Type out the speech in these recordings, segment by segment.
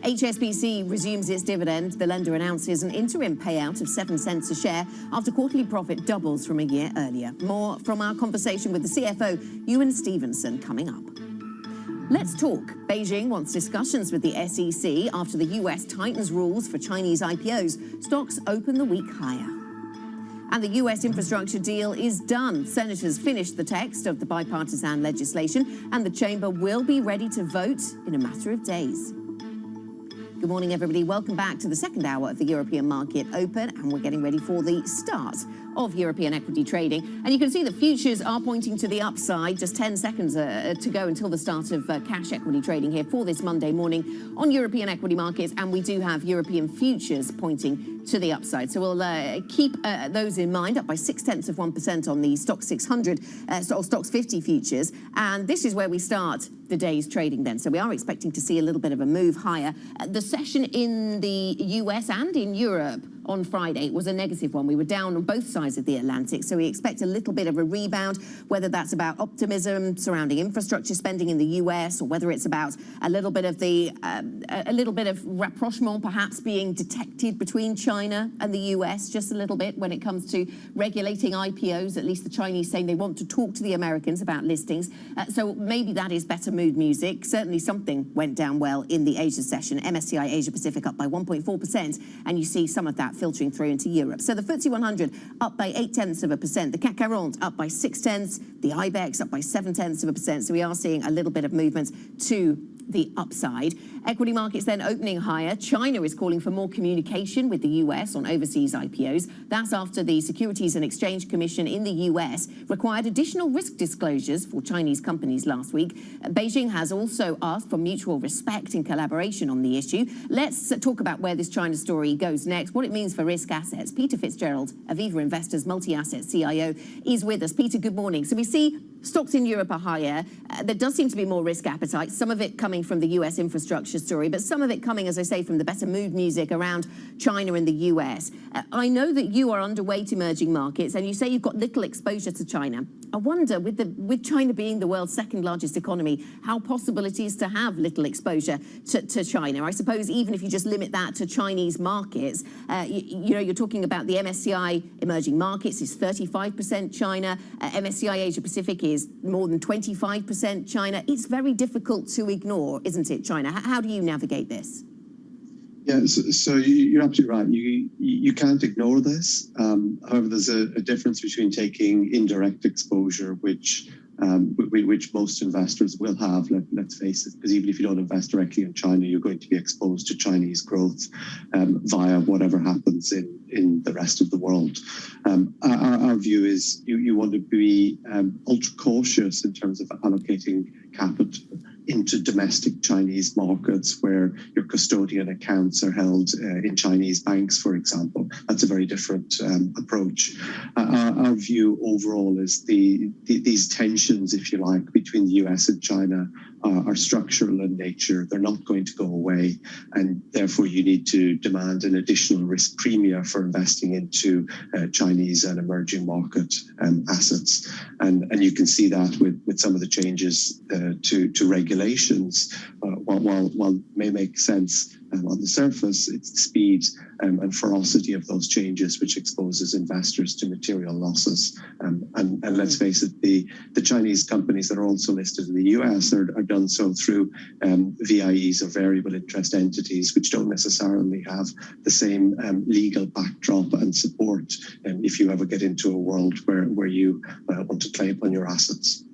HSBC resumes its dividend. The lender announces an interim payout of 7 cents a share after quarterly profit doubles from a year earlier. More from our conversation with the CFO, Ewan Stevenson, coming up. Let's talk. Beijing wants discussions with the SEC after the US tightens rules for Chinese IPOs. Stocks open the week higher. And the US infrastructure deal is done. Senators finished the text of the bipartisan legislation, and the chamber will be ready to vote in a matter of days. Good morning, everybody. Welcome back to the second hour of the European Market Open, and we're getting ready for the start of European equity trading. And you can see the futures are pointing to the upside. Just 10 seconds to go until the start of cash equity trading here for this Monday morning on European equity markets. And we do have European futures pointing to the upside. So we'll keep those in mind, up by 0.6% on the Stoxx 600 or Stoxx 50 futures. And this is where we start the day's trading then. So we are expecting to see a little bit of a move higher. The session in the US and in Europe on Friday was a negative one. We were down on both sides of the Atlantic, so we expect a little bit of a rebound, whether that's about optimism surrounding infrastructure spending in the US, or whether it's about a little bit of rapprochement perhaps being detected between China and the US just a little bit when it comes to regulating IPOs. At least the Chinese saying they want to talk to the Americans about listings. So maybe that is better mood music. Certainly something went down well in the Asia session. MSCI Asia Pacific up by 1.4%, and you see some of that filtering through into Europe. So the FTSE 100 up by 0.8%, the CAC 40 up by 0.6, the IBEX up by 0.7%. So we are seeing a little bit of movement to the upside. Equity markets then opening higher. China is calling for more communication with the US on overseas IPOs. That's after the Securities and Exchange Commission in the US required additional risk disclosures for Chinese companies last week. Beijing has also asked for mutual respect and collaboration on the issue. Let's talk about where this China story goes next, what it means for risk assets. Peter Fitzgerald, Aviva Investors multi-asset CIO, is with us. Peter, good morning. So we see stocks in Europe are higher. There does seem to be more risk appetite, some of it coming from the US infrastructure story, but some of it coming, as I say, from the better mood music around China and the US. I know that you are underweight emerging markets, and you say you've got little exposure to China. I wonder, with China being the world's second largest economy, how possible it is to have little exposure to China. I suppose even if you just limit that to Chinese markets, you're talking about the MSCI emerging markets is 35% China, MSCI Asia Pacific is more than 25% China. It's very difficult to ignore, isn't it, China? How do you navigate this? Yeah, so you're absolutely right. You can't ignore this. However, there's a difference between taking indirect exposure, which most investors will have, let's face it, because even if you don't invest directly in China, you're going to be exposed to Chinese growth via whatever happens in the rest of the world. Our view is you want to be ultra cautious in terms of allocating capital into domestic Chinese markets where your custodian accounts are held in Chinese banks, for example. That's a very different approach. Our view overall is these tensions, if you like, between the US and China are structural in nature. They're not going to go away, and therefore you need to demand an additional risk premium for investing into Chinese and emerging market assets. And you can see that with some of the changes to regulations. While may make sense on the surface, it's the speed and ferocity of those changes which exposes investors to material losses. And let's face it, the Chinese companies that are also listed in the US are done so through VIEs, or variable interest entities, which don't necessarily have the same legal backdrop and support if you ever get into a world where you want to claim on your assets.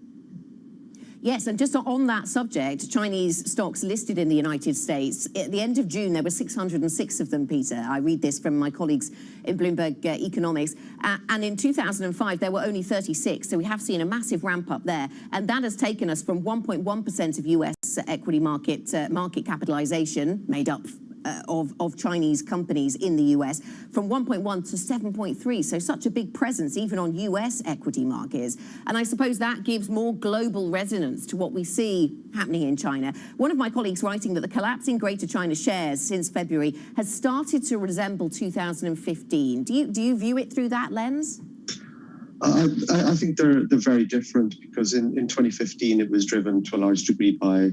Yes, and just on that subject, Chinese stocks listed in the United States, at the end of June, there were 606 of them, Peter. I read this from my colleagues in Bloomberg Economics. And in 2005, there were only 36. So we have seen a massive ramp up there. And that has taken us from 1.1% of US equity market capitalization, made up of Chinese companies in the US, from 1.1 to 7.3. So such a big presence even on US equity markets. And I suppose that gives more global resonance to what we see happening in China. One of my colleagues writing that the collapse in Greater China shares since February has started to resemble 2015. Do you view it through that lens? I think they're very different, because in 2015 it was driven to a large degree by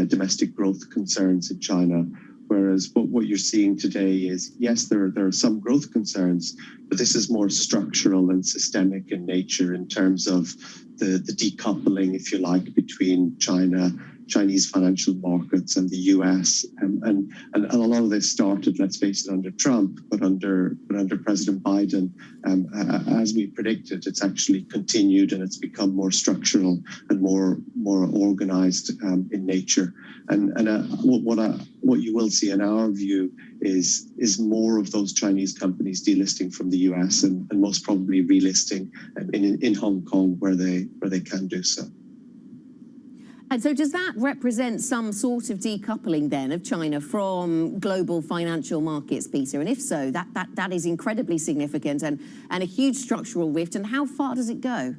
domestic growth concerns in China. Whereas what you're seeing today is, yes, there are some growth concerns, but this is more structural and systemic in nature in terms of the decoupling, if you like, between Chinese financial markets and the US. And a lot of this started, let's face it, under Trump, but under President Biden, as we predicted, it's actually continued, and it's become more structural and more organized in nature. And what you will see in our view is more of those Chinese companies delisting from the US, and most probably relisting in Hong Kong where they can do so. And so does that represent some sort of decoupling then of China from global financial markets, Peter? And if so, that is incredibly significant and a huge structural rift. And how far does it go?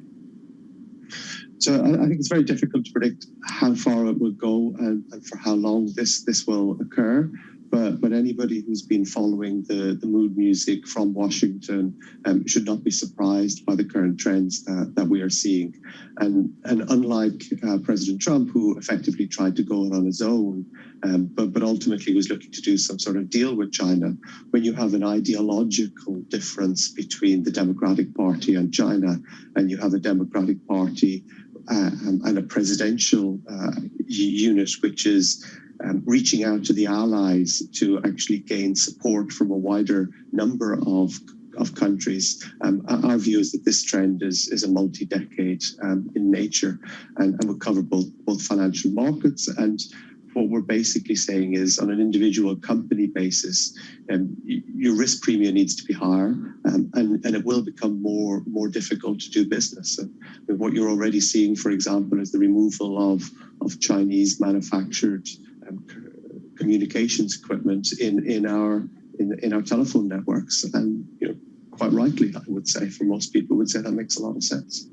So I think it's very difficult to predict how far it will go and for how long this will occur. But anybody who's been following the mood music from Washington should not be surprised by the current trends that we are seeing. And unlike President Trump, who effectively tried to go it on his own, but ultimately was looking to do some sort of deal with China, when you have an ideological difference between the Democratic Party and China, and you have a Democratic Party and a presidential unit which is reaching out to the allies to actually gain support from a wider number of countries. Our view is that this trend is a multi-decade in nature, and will cover both financial markets. And what we're basically saying is, on an individual company basis, your risk premium needs to be higher, and it will become more difficult to do business. And what you're already seeing, for example, is the removal of Chinese manufactured communications equipment in our telephone networks, and quite rightly, I would say, for most people would say that makes a lot of sense.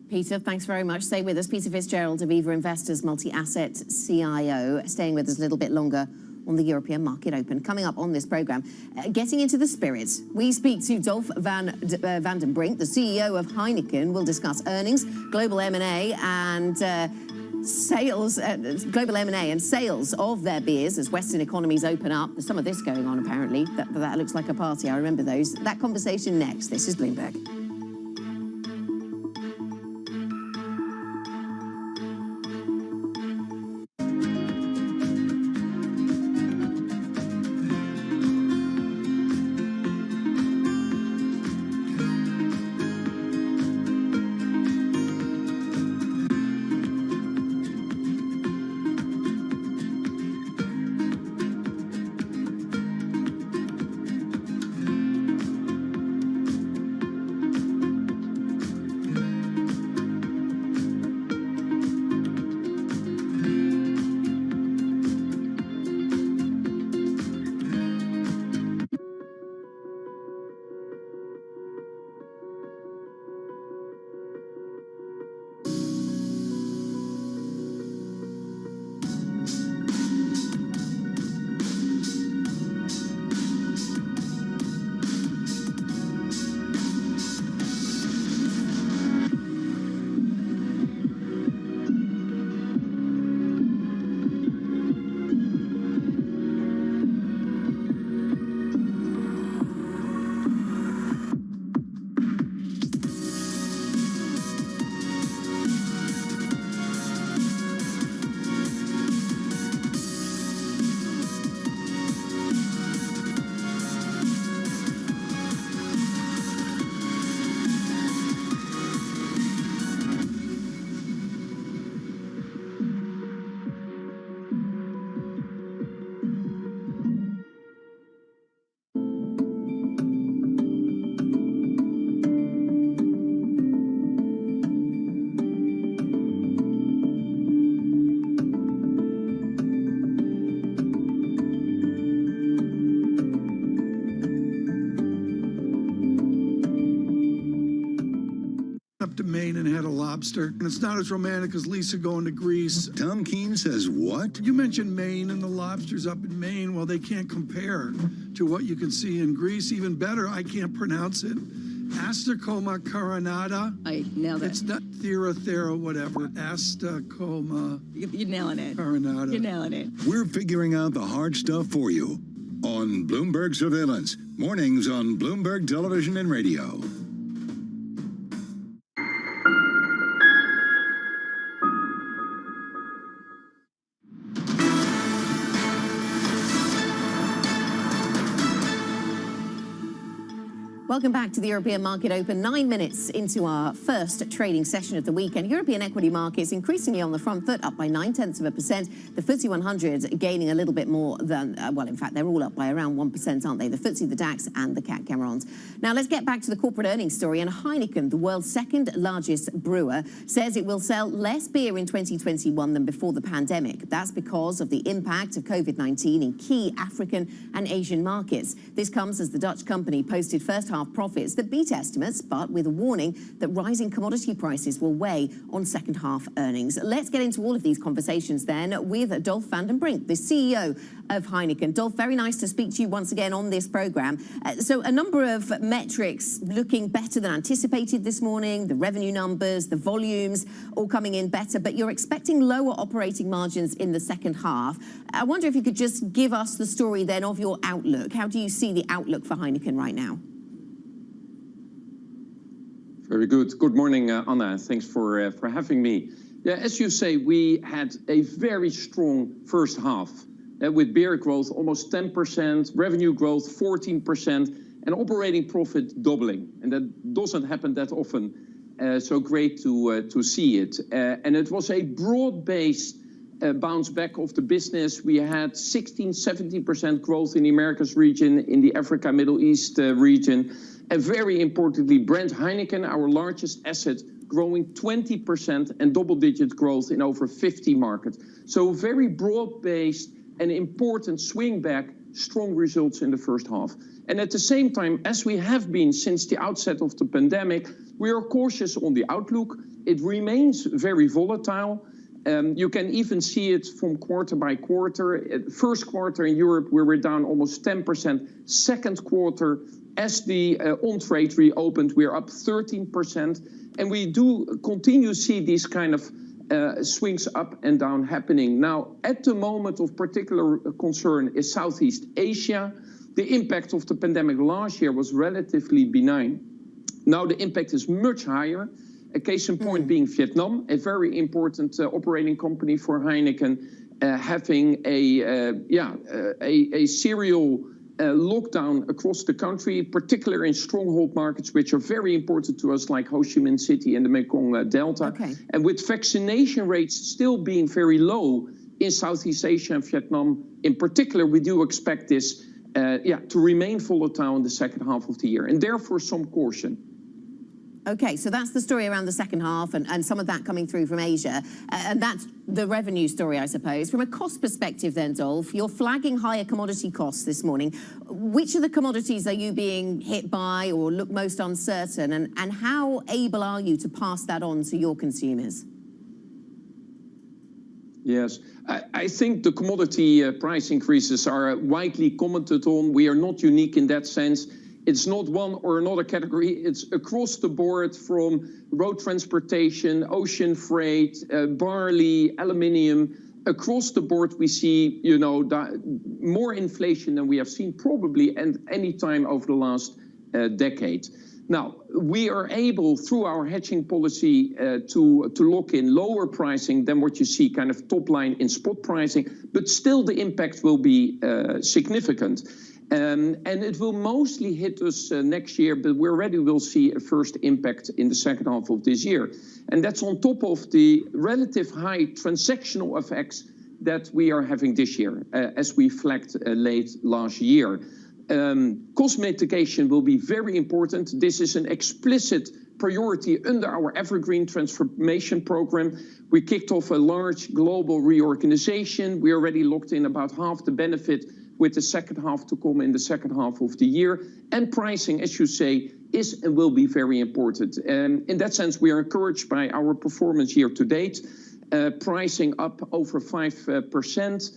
Peter, thanks very much. Stay with us. Peter Fitzgerald of Eva Investors Multi-Asset CIO, staying with us a little bit longer on the European Market Open. Coming up on this programme, getting into the spirits, we speak to Dolf van den Brink, the CEO of Heineken. We'll discuss earnings, global M&A and sales, global M&A and sales of their beers as Western economies open up. There's some of this going on, apparently. That looks like a party. I remember those. That conversation next. This is Bloomberg. up to Maine and had a lobster, and it's not as romantic as Lisa going to Greece. Tom Keene says what? You mentioned Maine and the lobsters up in Maine. Well, they can't compare to what you can see in Greece. Even better, I can't pronounce it. Astracoma carinata. I nailed it. It's not thera, whatever. Astracoma You're nailing it. carinata. You're nailing it. We're figuring out the hard stuff for you on Bloomberg Surveillance. Mornings on Bloomberg Television and Radio. Welcome back to the European Market Open. 9 minutes into our first trading session of the weekend. European equity markets increasingly on the front foot, up by 0.9%. The FTSE 100 gaining a little bit more than, well, in fact, they're all up by around 1%, aren't they? The FTSE, the DAX, and the CAC Camerons. Now, let's get back to the corporate earnings story. And Heineken, the world's second largest brewer, says it will sell less beer in 2021 than before the pandemic. That's because of the impact of COVID-19 in key African and Asian markets. This comes as the Dutch company posted first half profits that beat estimates, but with a warning that rising commodity prices will weigh on second half earnings. Let's get into all of these conversations then with Dolf van den Brink, the CEO of Heineken. Dolf, very nice to speak to you once again on this program. So a number of metrics looking better than anticipated this morning, the revenue numbers, the volumes, all coming in better, but you're expecting lower operating margins in the second half. I wonder if you could just give us the story then of your outlook. How do you see the outlook for Heineken right now? Very good. Good morning, Anna. Thanks for having me. Yeah, as you say, we had a very strong first half with beer growth almost 10%, revenue growth 14%, and operating profit doubling. And that doesn't happen that often. So great to see it. And it was a broad-based bounce back of the business. We had 16-17% growth in the Americas region, in the Africa, Middle East region. And very importantly, brand Heineken, our largest asset, growing 20% and double-digit growth in over 50 markets. So very broad-based and important swing back, strong results in the first half. And at the same time, as we have been since the outset of the pandemic, we are cautious on the outlook. It remains very volatile. You can even see it from quarter by quarter. First quarter in Europe, we were down almost 10%. Second quarter, as the on-trade reopened, we're up 13%. And we do continue to see these kind of swings up and down happening. Now, at the moment of particular concern is Southeast Asia. The impact of the pandemic last year was relatively benign. Now the impact is much higher. A case in point being Vietnam, a very important operating company for Heineken, having a serial lockdown across the country, particularly in stronghold markets, which are very important to us, like Ho Chi Minh City and the Mekong Delta. Okay. And with vaccination rates still being very low in Southeast Asia and Vietnam in particular, we do expect this to remain volatile in the second half of the year, and therefore some caution. Okay, so that's the story around the second half and some of that coming through from Asia. And that's the revenue story, I suppose. From a cost perspective then, Dolf, you're flagging higher commodity costs this morning. Which of the commodities are you being hit by or look most uncertain? And how able are you to pass that on to your consumers? Yes, I think the commodity price increases are widely commented on. We are not unique in that sense. It's not one or another category. It's across the board, from road transportation, ocean freight, barley, aluminium. Across the board, we see, more inflation than we have seen probably at any time over the last decade. Now, we are able, through our hedging policy, to lock in lower pricing than what you see kind of top line in spot pricing, but still the impact will be significant. And it will mostly hit us next year, but we already will see a first impact in the second half of this year. And that's on top of the relative high transactional effects that we are having this year, as we flagged late last year. Cost mitigation will be very important. This is an explicit priority under our Evergreen Transformation Program. We kicked off a large global reorganization. We already locked in about half the benefit, with the second half to come in the second half of the year. And pricing, as you say, is and will be very important. In that sense, we are encouraged by our performance year to date, pricing up over 5%.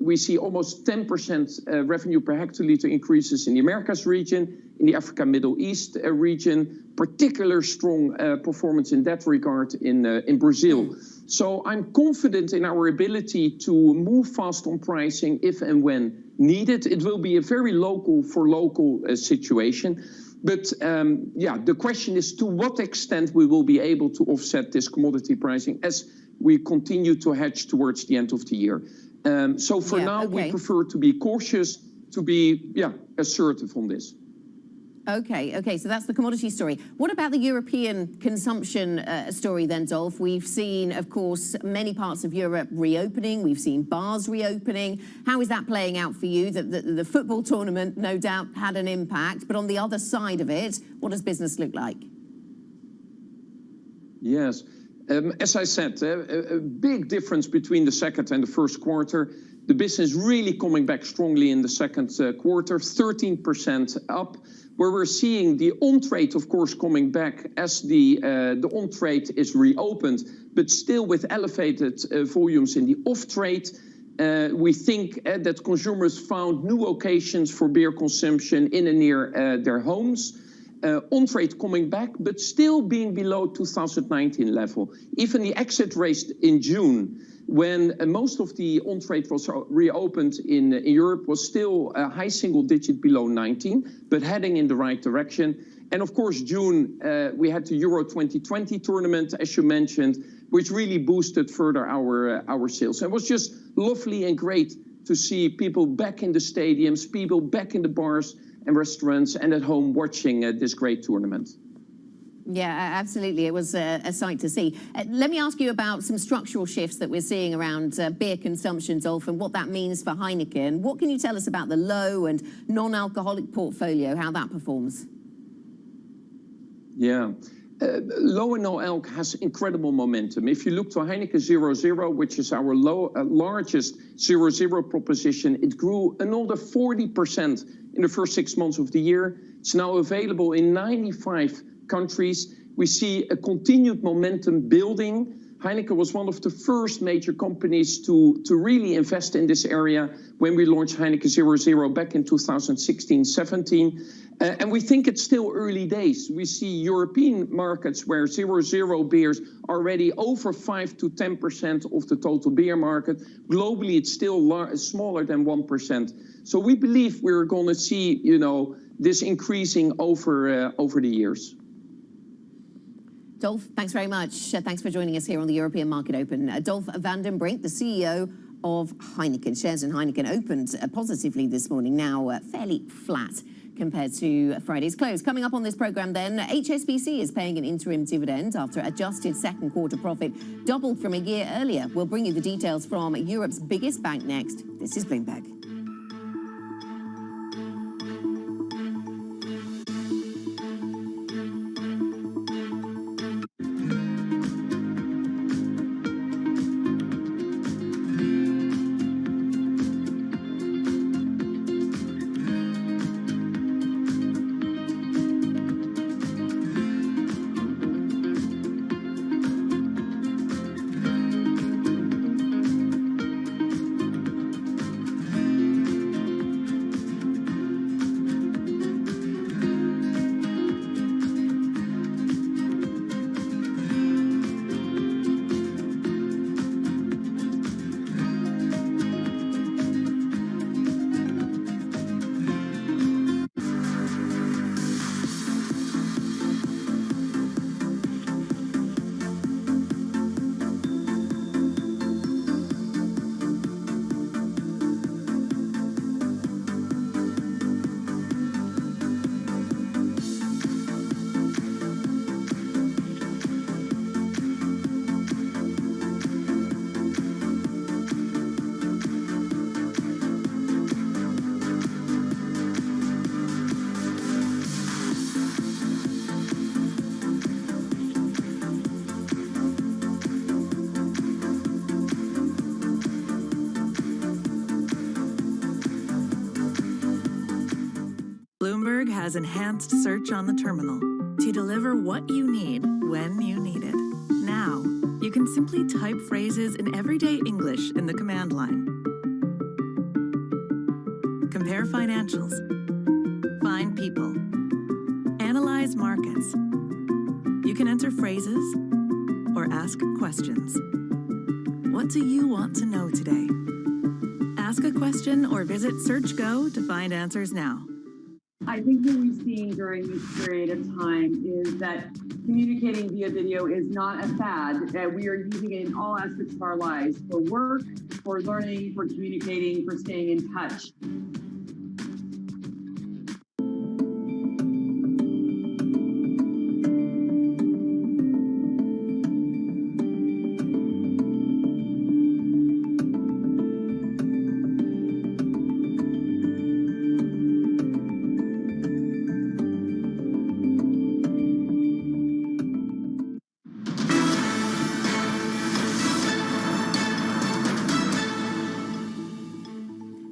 We see almost 10% revenue per hectoliter increases in the Americas region, in the Africa Middle East region, particular strong performance in that regard in Brazil. So I'm confident in our ability to move fast on pricing if and when needed. It will be a very local for local situation. But the question is to what extent we will be able to offset this commodity pricing as we continue to hedge towards the end of the year. So for now, we prefer to be cautious, to be assertive on this. Okay, so that's the commodity story. What about the European consumption story then, Dolf? We've seen, of course, many parts of Europe reopening. We've seen bars reopening. How is that playing out for you? The football tournament, no doubt, had an impact. But on the other side of it, what does business look like? Yes. As I said, a big difference between the second and the first quarter. The business really coming back strongly in the second quarter, 13% up, where we're seeing the on-trade, of course, coming back as the on-trade is reopened, but still with elevated volumes in the off-trade. We think that consumers found new occasions for beer consumption in and near their homes. On-trade coming back, but still being below 2019 level. Even the exit rate in June, when most of the on-trade was reopened in Europe, was still a high single digit below 19, but heading in the right direction. And of course, June, we had the Euro 2020 tournament, as you mentioned, which really boosted further our sales. And it was just lovely and great to see people back in the stadiums, people back in the bars and restaurants and at home watching this great tournament. Yeah, absolutely. It was a sight to see. Let me ask you about some structural shifts that we're seeing around beer consumption, Dolf, and what that means for Heineken. What can you tell us about the low and non-alcoholic portfolio, how that performs? Yeah. Low and no alc has incredible momentum. If you look to Heineken 0.0, which is our largest 0.0 proposition, it grew another 40% in the first 6 months of the year. It's now available in 95 countries. We see a continued momentum building. Heineken was one of the first major companies to really invest in this area when we launched Heineken 0.0 back in 2016-17. And we think it's still early days. We see European markets where 0.0 beers are already over 5 to 10% of the total beer market. Globally, it's still smaller than 1%. So we believe we're going to see, this increasing over the years. Dolf, thanks very much. Thanks for joining us here on the European Market Open. Dolf van den Brink, the CEO of Heineken. Shares in Heineken opened positively this morning, now fairly flat compared to Friday's close. Coming up on this programme then, HSBC is paying an interim dividend after adjusted second quarter profit doubled from a year earlier. We'll bring you the details from Europe's biggest bank next. This is Bloomberg. has enhanced search on the terminal to deliver what you need when you need it. Now, you can simply type phrases in everyday English in the command line. Compare financials. Find people. Analyze markets. You can enter phrases or ask questions. What do you want to know today? Ask a question or visit SearchGo to find answers now. I think what we've seen during this period of time is that communicating via video is not a fad. We are using it in all aspects of our lives, for work, for learning, for communicating, for staying in touch.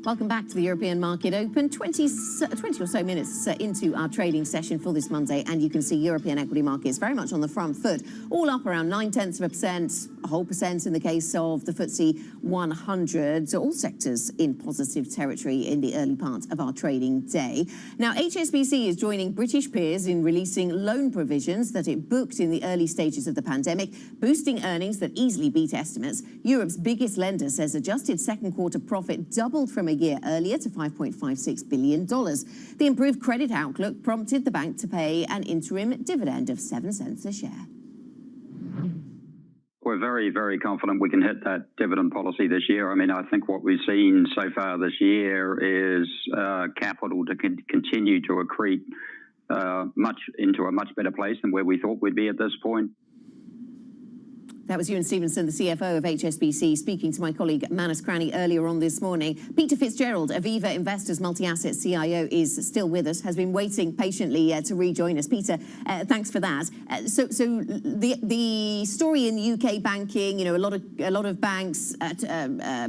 Welcome back to the European Market Open. 20 or so minutes into our trading session for this Monday, and you can see European equity markets very much on the front foot, all up around 0.9%, a whole percent in the case of the FTSE 100. So all sectors in positive territory in the early part of our trading day. Now, HSBC is joining British peers in releasing loan provisions that it booked in the early stages of the pandemic, boosting earnings that easily beat estimates. Europe's biggest lender says adjusted second quarter profit doubled from a year earlier to $5.56 billion. The improved credit outlook prompted the bank to pay an interim dividend of 7 cents a share. We're very, very confident we can hit that dividend policy this year. I mean, I think what we've seen so far this year is capital to continue to accrete into a much better place than where we thought we'd be at this point. That was Ewan Stevenson, the CFO of HSBC, speaking to my colleague Manus Cranny earlier on this morning. Peter Fitzgerald, Aviva Investors Multi-Asset CIO, is still with us, has been waiting patiently to rejoin us. Peter, thanks for that. So the story in UK banking, you know, a lot of banks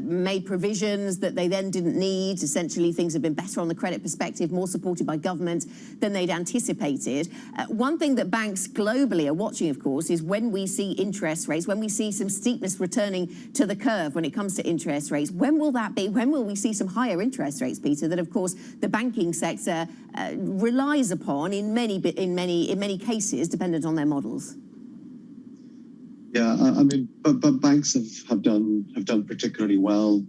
made provisions that they then didn't need. Essentially, things have been better on the credit perspective, more supported by government than they'd anticipated. One thing that banks globally are watching, of course, is when we see interest rates, when we see some steepness returning to the curve when it comes to interest rates. When will that be? When will we see some higher interest rates, Peter, that of course the banking sector relies upon in many cases, dependent on their models? Yeah, I mean, but banks have done particularly well,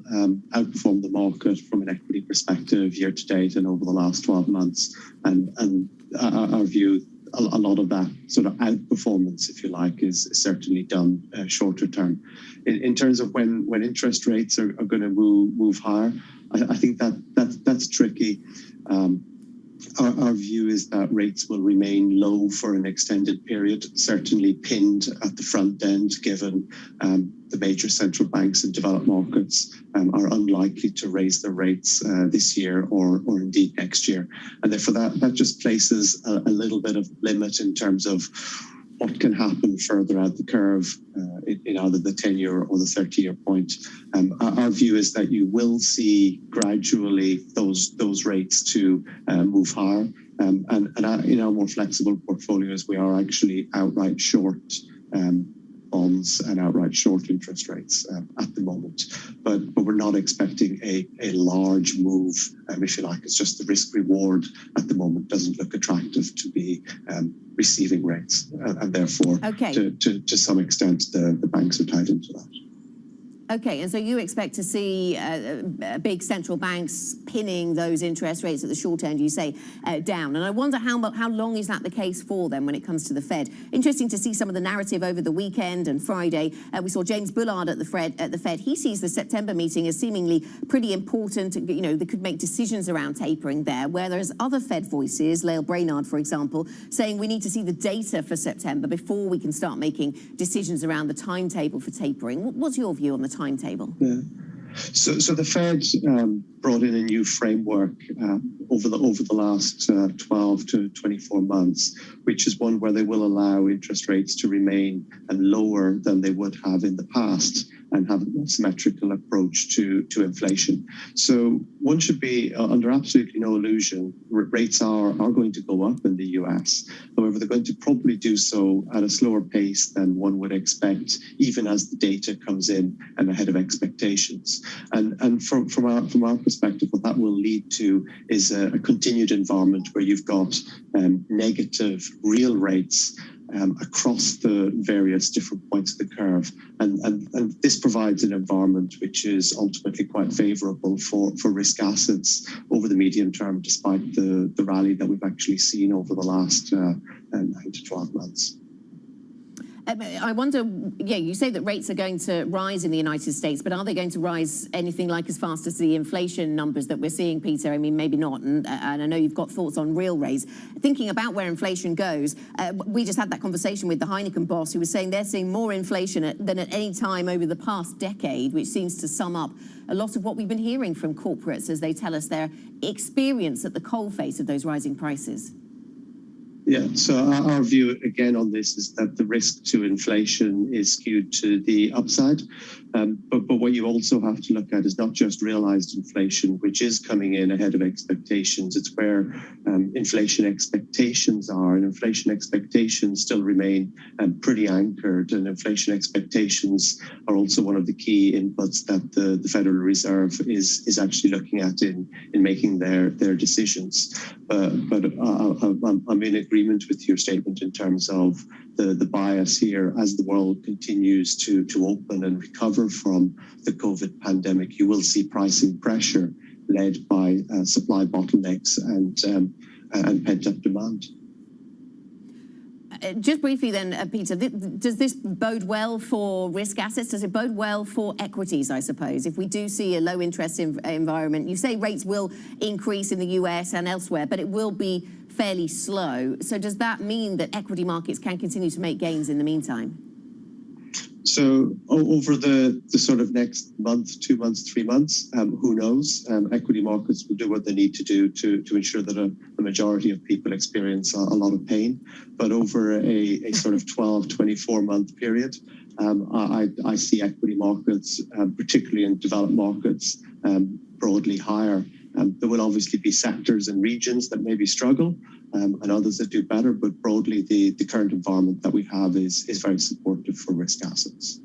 outperformed the market from an equity perspective year to date and over the last 12 months, and our view, a lot of that sort of outperformance, if you like, is certainly done shorter term. In terms of when interest rates are going to move higher, I think that's tricky. Our view is that rates will remain low for an extended period, certainly pinned at the front end, given the major central banks in developed markets are unlikely to raise their rates this year or indeed next year. And therefore that just places a little bit of limit in terms of what can happen further out the curve in either the 10-year or the 30-year point. Our view is that you will see gradually those rates to move higher. And in our more flexible portfolios, we are actually outright short bonds and outright short interest rates at the moment. But we're not expecting a large move, if you like. It's just the risk reward at the moment doesn't look attractive to be receiving rates. And therefore, to some extent, the banks are tied into that. Okay, and so you expect to see big central banks pinning those interest rates at the short end, you say, down. And I wonder how long is that the case for them when it comes to the Fed? Interesting to see some of the narrative over the weekend and Friday. We saw James Bullard at the Fed. He sees the September meeting as seemingly pretty important. You know, they could make decisions around tapering there, where there's other Fed voices, Lael Brainard, for example, saying we need to see the data for September before we can start making decisions around the timetable for tapering. What's your view on the timetable? Yeah. So the Fed brought in a new framework over the last 12 to 24 months, which is one where they will allow interest rates to remain lower than they would have in the past and have a symmetrical approach to inflation. So one should be under absolutely no illusion. Rates are going to go up in the US. However, they're going to probably do so at a slower pace than one would expect, even as the data comes in and ahead of expectations. And from our perspective, what that will lead to is a continued environment where you've got negative real rates across the various different points of the curve. And this provides an environment which is ultimately quite favorable for risk assets over the medium term, despite the rally that we've actually seen over the last 9 to 12 months. I wonder, yeah, you say that rates are going to rise in the United States, but are they going to rise anything like as fast as the inflation numbers that we're seeing, Peter? I mean, maybe not. And I know you've got thoughts on real rates. Thinking about where inflation goes, we just had that conversation with the Heineken boss who was saying they're seeing more inflation than at any time over the past decade, which seems to sum up a lot of what we've been hearing from corporates as they tell us their experience at the coalface of those rising prices. Yeah, so our view again on this is that the risk to inflation is skewed to the upside. But what you also have to look at is not just realized inflation, which is coming in ahead of expectations. It's where inflation expectations are, and inflation expectations still remain pretty anchored. And inflation expectations are also one of the key inputs that the Federal Reserve is actually looking at in making their decisions. But I'm in agreement with your statement in terms of the bias here as the world continues to open and recover from the COVID pandemic. You will see pricing pressure led by supply bottlenecks and pent-up demand. Just briefly then, Peter, does this bode well for risk assets? Does it bode well for equities, I suppose? If we do see a low interest environment, you say rates will increase in the US and elsewhere, but it will be fairly slow. So does that mean that equity markets can continue to make gains in the meantime? So over the sort of next month, 2 months, 3 months, who knows? Equity markets will do what they need to do to ensure that the majority of people experience a lot of pain. But over a sort of 12, 24-month period, I see equity markets, particularly in developed markets, broadly higher. There will obviously be sectors and regions that maybe struggle and others that do better, but broadly the current environment that we have is very supportive for risk assets.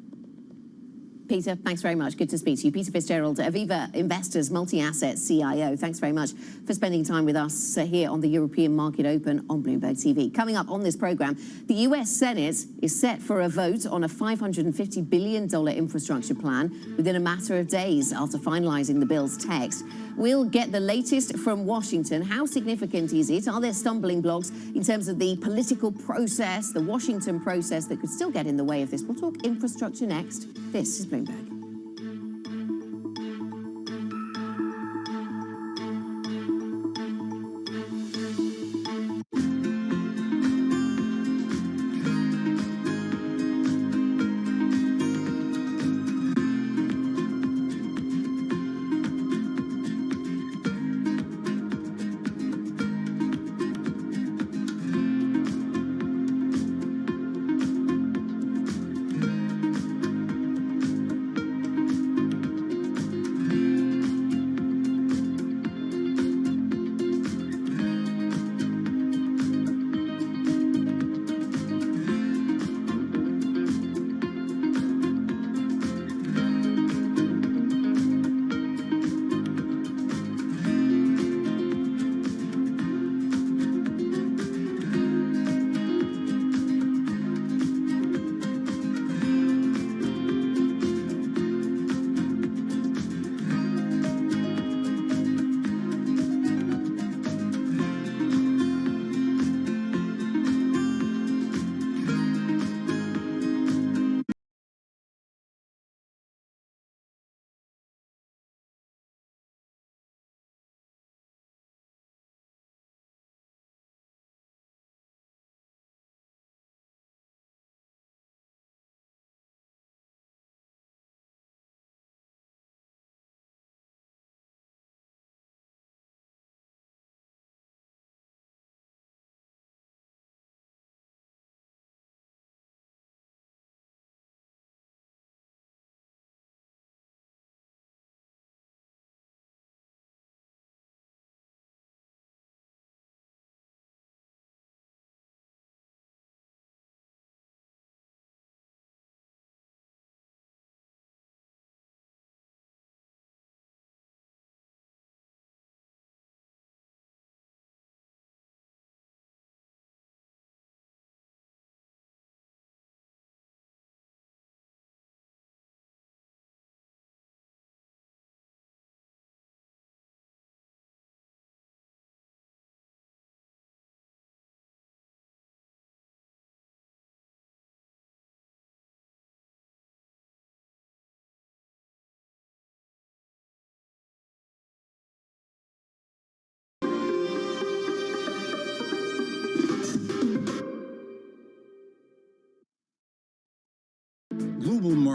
Peter, thanks very much. Good to speak to you. Peter Fitzgerald, Aviva Investors Multi-Asset CIO. Thanks very much for spending time with us here on the European Market Open on Bloomberg TV. Coming up on this program, the US Senate is set for a vote on a $550 billion infrastructure plan within a matter of days after finalizing the bill's text. We'll get the latest from Washington. How significant is it? Are there stumbling blocks in terms of the political process, the Washington process that could still get in the way of this? We'll talk infrastructure next. This is Bloomberg.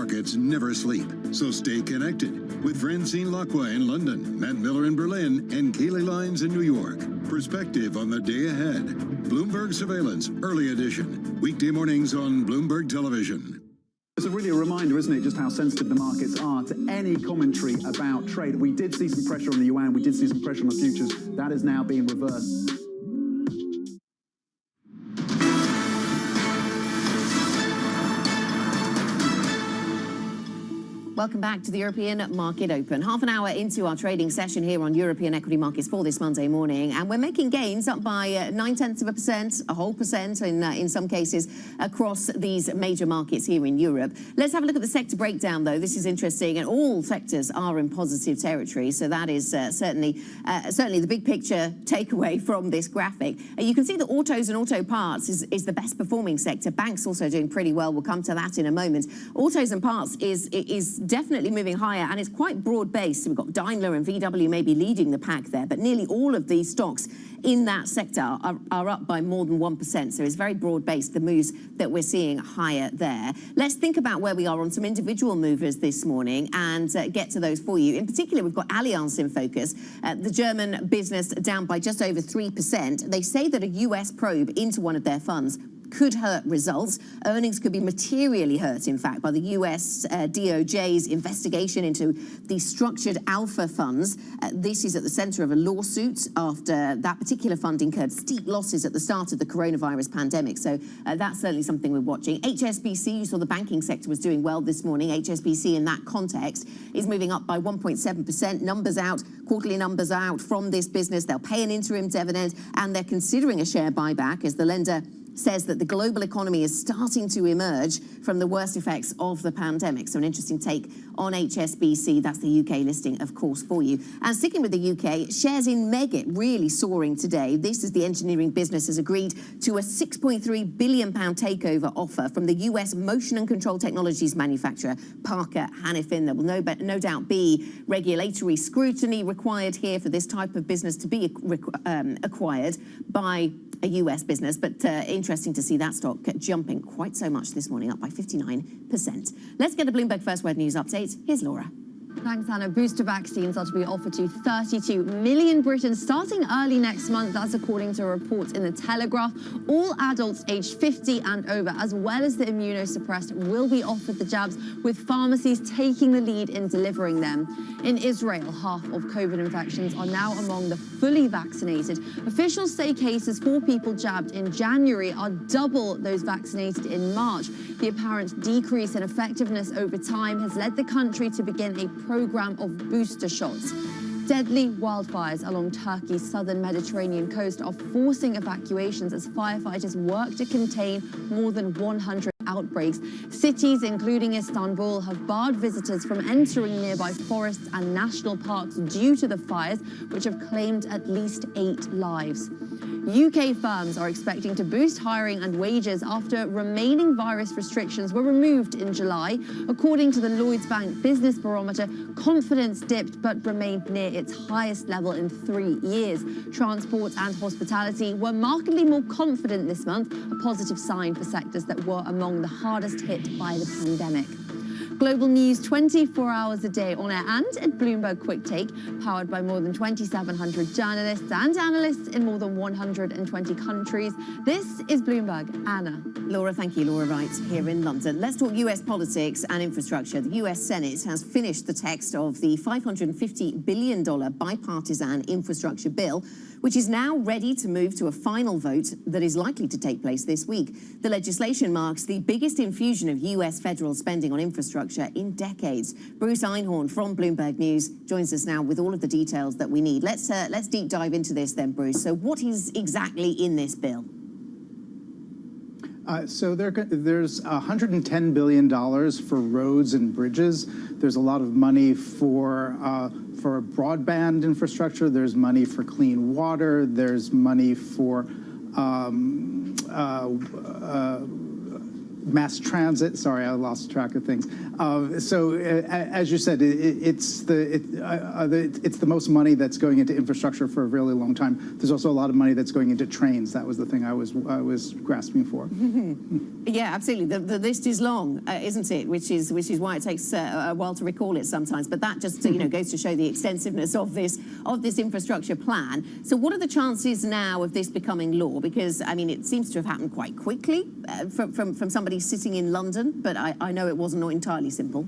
markets never sleep, so stay connected with Francine Lacqua in London, Matt Miller in Berlin, and Kaylee Lyons in New York. Perspective on the day ahead. Bloomberg Surveillance, early edition. Weekday mornings on Bloomberg Television. It's really a reminder, isn't it, just how sensitive the markets are to any commentary about trade. We did see some pressure on the yuan, we did see some pressure on the futures. That is now being reversed. Welcome back to the European Market Open. Half an hour into our trading session here on European equity markets for this Monday morning, and we're making gains up by 0.9%, a whole percent in some cases across these major markets here in Europe. Let's have a look at the sector breakdown, though. This is interesting, and all sectors are in positive territory, so that is certainly the big picture takeaway from this graphic. You can see that autos and auto parts is the best performing sector. Banks also doing pretty well. We'll come to that in a moment. Autos and parts is definitely moving higher, and it's quite broad-based. We've got Daimler and VW maybe leading the pack there, but nearly all of these stocks in that sector are up by more than 1%. So it's very broad-based, the moves that we're seeing higher there. Let's think about where we are on some individual movers this morning and get to those for you. In particular, we've got Allianz in focus, the German business down by just over 3%. They say that a US probe into one of their funds could hurt results. Earnings could be materially hurt, in fact, by the US DOJ's investigation into the structured alpha funds. This is at the center of a lawsuit after that particular fund incurred steep losses at the start of the coronavirus pandemic. So that's certainly something we're watching. HSBC, you saw the banking sector was doing well this morning. HSBC in that context is moving up by 1.7%. Numbers out, quarterly numbers out from this business. They'll pay an interim dividend, and they're considering a share buyback as the lender says that the global economy is starting to emerge from the worst effects of the pandemic. So an interesting take on HSBC. That's the UK listing, of course, for you. And sticking with the UK, shares in Meggitt really soaring today. This is the engineering business has agreed to a £6.3 billion takeover offer from the US motion and control technologies manufacturer, Parker Hannifin. There will no doubt be regulatory scrutiny required here for this type of business to be acquired by a US business, but interesting to see that stock jumping quite so much this morning, up by 59%. Let's get a Bloomberg First Word News update. Here's Laura. Thanks, Hannah. Booster vaccines are to be offered to 32 million Britons starting early next month. That's according to a report in The Telegraph. All adults aged 50 and over, as well as the immunosuppressed, will be offered the jabs, with pharmacies taking the lead in delivering them. In Israel, half of COVID infections are now among the fully vaccinated. Officials say cases for people jabbed in January are double those vaccinated in March. The apparent decrease in effectiveness over time has led the country to begin a program of booster shots. Deadly wildfires along Turkey's southern Mediterranean coast are forcing evacuations as firefighters work to contain more than 100 outbreaks. Cities, including Istanbul, have barred visitors from entering nearby forests and national parks due to the fires, which have claimed at least 8 lives. UK firms are expecting to boost hiring and wages after remaining virus restrictions were removed in July. According to the Lloyds Bank Business Barometer, confidence dipped but remained near its highest level in 3 years. Transport and hospitality were markedly more confident this month, a positive sign for sectors that were among the hardest hit by the pandemic. Global news 24 hours a day on air and at Bloomberg Quick Take, powered by more than 2,700 journalists and analysts in more than 120 countries. This is Bloomberg. Anna. Laura, thank you. Laura Wright here in London. Let's talk US politics and infrastructure. The US Senate has finished the text of the $550 billion bipartisan infrastructure bill, which is now ready to move to a final vote that is likely to take place this week. The legislation marks the biggest infusion of US federal spending on infrastructure in decades. Bruce Einhorn from Bloomberg News joins us now with all of the details that we need. Let's deep dive into this then, Bruce. So what is exactly in this bill? So there's $110 billion for roads and bridges. There's a lot of money for broadband infrastructure. There's money for clean water. There's money for mass transit. Sorry, I lost track of things. As you said, it's the most money that's going into infrastructure for a really long time. There's also a lot of money that's going into trains. That was the thing I was grasping for. Yeah, absolutely. The list is long, isn't it? Which is why it takes a while to recall it sometimes. But that just goes to show the extensiveness of this infrastructure plan. So what are the chances now of this becoming law? Because I mean, it seems to have happened quite quickly from somebody sitting in London, but I know it wasn't entirely simple.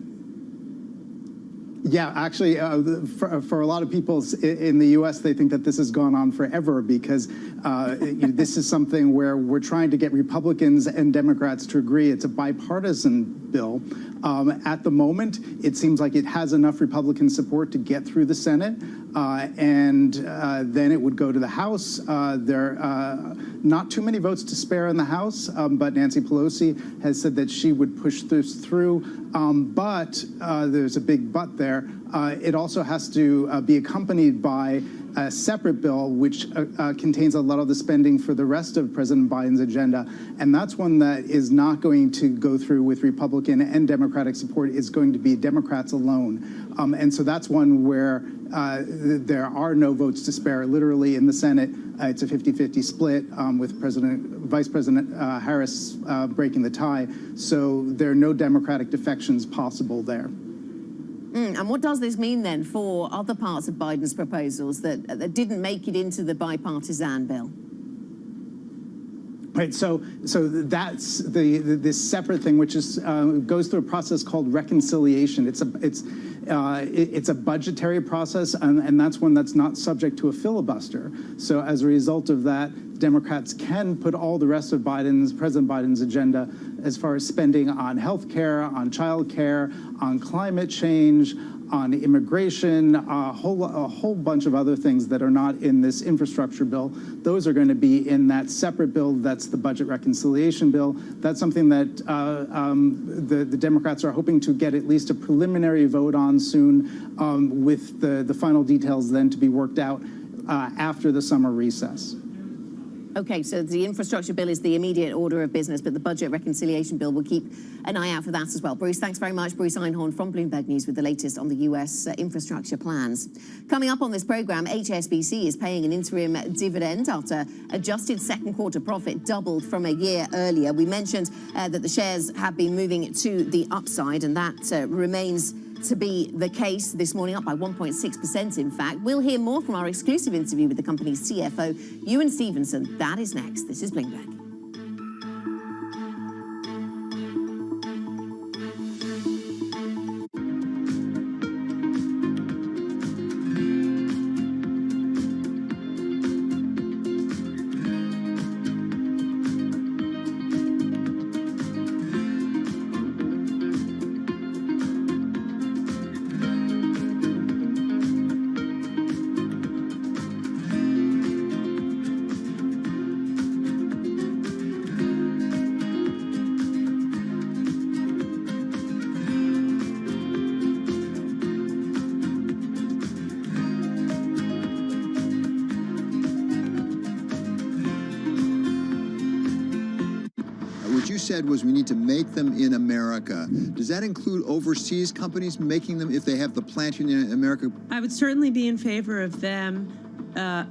Yeah, actually, for a lot of people in the U.S., they think that this has gone on forever because this is something where we're trying to get Republicans and Democrats to agree. It's a bipartisan bill. At the moment, it seems like it has enough Republican support to get through the Senate, and then it would go to the House. There are not too many votes to spare in the House, but Nancy Pelosi has said that she would push this through. But there's a big but there. It also has to be accompanied by a separate bill which contains a lot of the spending for the rest of President Biden's agenda. And that's one that is not going to go through with Republican and Democratic support. It's going to be Democrats alone. And so that's one where there are no votes to spare. Literally in the Senate, it's a 50-50 split with Vice President Harris breaking the tie. So there are no Democratic defections possible there. And what does this mean then for other parts of Biden's proposals that didn't make it into the bipartisan bill? Right, so that's this separate thing, which is goes through a process called reconciliation. It's a budgetary process, and that's one that's not subject to a filibuster. So as a result of that, Democrats can put all the rest of President Biden's agenda, as far as spending on health care, on child care, on climate change, on immigration, a whole bunch of other things that are not in this infrastructure bill. Those are going to be in that separate bill. That's the budget reconciliation bill. That's something that the Democrats are hoping to get at least a preliminary vote on soon, with the final details then to be worked out after the summer recess. Okay, so the infrastructure bill is the immediate order of business, but the budget reconciliation bill will keep an eye out for that as well. Bruce, thanks very much. Bruce Einhorn from Bloomberg News with the latest on the US infrastructure plans. Coming up on this program, HSBC is paying an interim dividend after adjusted second quarter profit doubled from a year earlier. We mentioned that the shares have been moving to the upside, and that remains to be the case this morning, up by 1.6%, in fact. We'll hear more from our exclusive interview with the company's CFO, Ewan Stevenson. That is next. This is Bloomberg. Said was we need to make them in America. Does that include overseas companies making them if they have the plant in America? I would certainly be in favor of them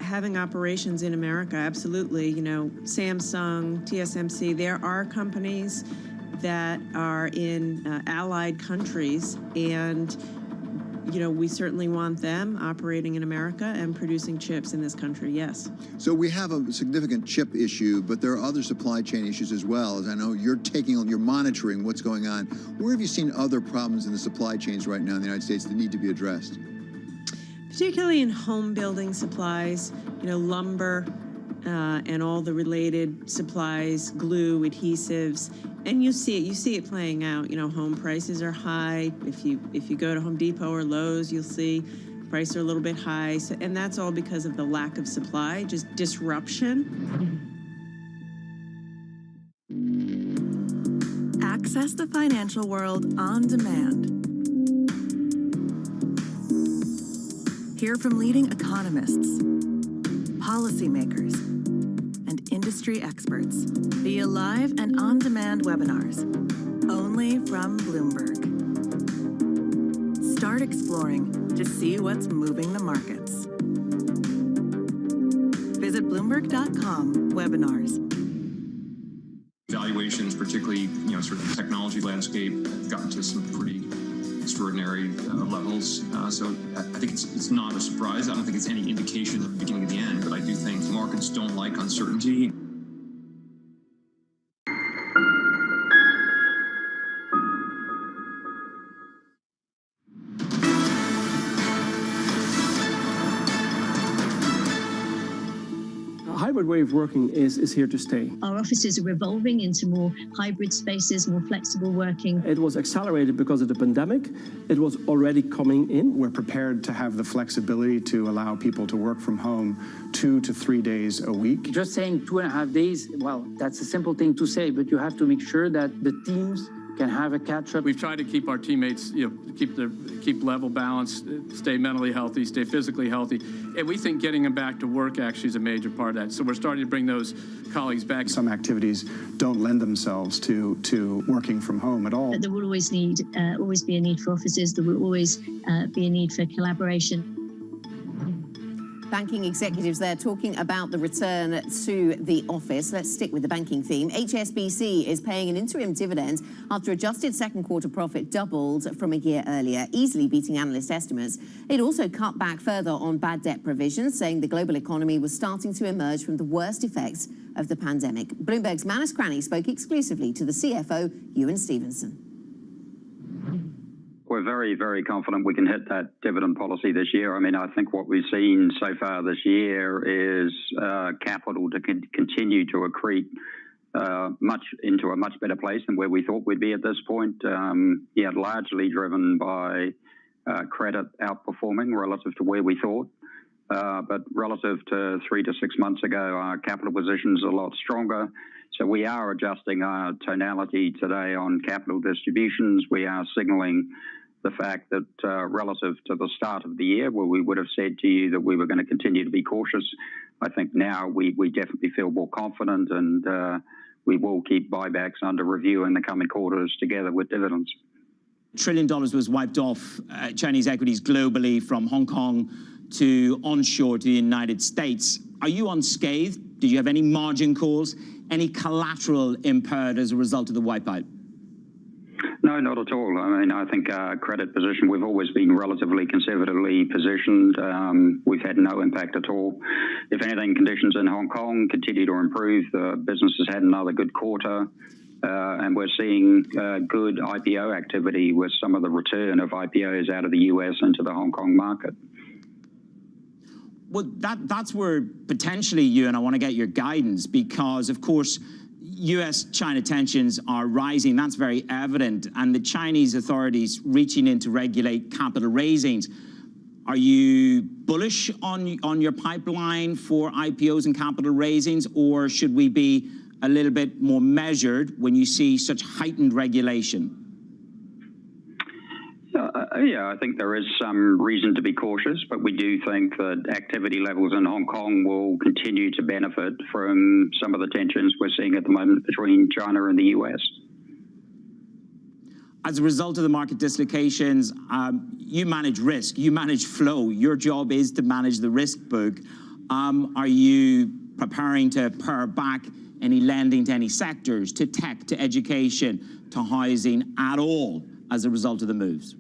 having operations in America, absolutely. You know, Samsung, TSMC, there are companies that are in allied countries, and you know, we certainly want them operating in America and producing chips in this country, yes. So we have a significant chip issue, but there are other supply chain issues as well. As I know you're monitoring what's going on. Where have you seen other problems in the supply chains right now in the United States that need to be addressed? Particularly in home building supplies, you know, lumber, and all the related supplies, glue, adhesives, and you see it playing out. You know, home prices are high. If you go to Home Depot or Lowe's, you'll see prices are a little bit high. So, and that's all because of the lack of supply, just disruption. Access the financial world on demand. Hear from leading economists, policymakers, and industry experts via live and on-demand and webinars, only from Bloomberg. Start exploring to see what's moving the markets. Visit Bloomberg.com/webinars. Valuations, particularly, sort of technology landscape, have gotten to some pretty extraordinary levels. So I think it's not a surprise. I don't think it's any indication of the beginning of the end, but I do think markets don't like uncertainty. Hybrid way of working is here to stay. Our offices are evolving into more hybrid spaces, more flexible working. It was accelerated because of the pandemic. It was already coming in. We're prepared to have the flexibility to allow people to work from home 2 to 3 days a week. Just saying 2.5 days, well, that's a simple thing to say, but you have to make sure that the teams can have a catch-up. We've tried to keep our teammates, keep level balance, stay mentally healthy, stay physically healthy, and we think getting them back to work actually is a major part of that. So we're starting to bring those colleagues back. Some activities don't lend themselves to working from home at all. But there will always be a need for offices. There will always be a need for collaboration. Banking executives there talking about the return to the office. Let's stick with the banking theme. HSBC is paying an interim dividend after adjusted second quarter profit doubled from a year earlier, easily beating analyst estimates. It also cut back further on bad debt provisions, saying the global economy was starting to emerge from the worst effects of the pandemic. Bloomberg's Manus Cranny spoke exclusively to the CFO, Ewan Stevenson. We're very, very confident we can hit that dividend policy this year. I mean, I think what we've seen so far this year is capital to continue to accrete into a much better place than where we thought we'd be at this point. Largely driven by credit outperforming relative to where we thought. But relative to 3 to 6 months ago, our capital position's a lot stronger. So we are adjusting our tonality today on capital distributions. We are signaling the fact that relative to the start of the year, where we would have said to you that we were going to continue to be cautious, I think now we definitely feel more confident, and we will keep buybacks under review in the coming quarters together with dividends. $1 trillion was wiped off Chinese equities globally, from Hong Kong to onshore to the United States. Are you unscathed? Did you have any margin calls, any collateral impaired as a result of the wipeout? No, not at all. I mean, I think our credit position, we've always been relatively conservatively positioned. We've had no impact at all. If anything, conditions in Hong Kong continue to improve. The business has had another good quarter. And we're seeing good IPO activity with some of the return of IPOs out of the US into the Hong Kong market. Well, that's where potentially, Ewan, I want to get your guidance, because, of course, US-China tensions are rising. That's very evident. And the Chinese authorities reaching in to regulate capital raisings. Are you bullish on your pipeline for IPOs and capital raisings, or should we be a little bit more measured when you see such heightened regulation? I think there is some reason to be cautious, but we do think that activity levels in Hong Kong will continue to benefit from some of the tensions we're seeing at the moment between China and the US. As a result of the market dislocations, you manage risk, you manage flow. Your job is to manage the risk book. Are you preparing to pare back any lending to any sectors, to tech, to education, to housing at all as a result of the moves?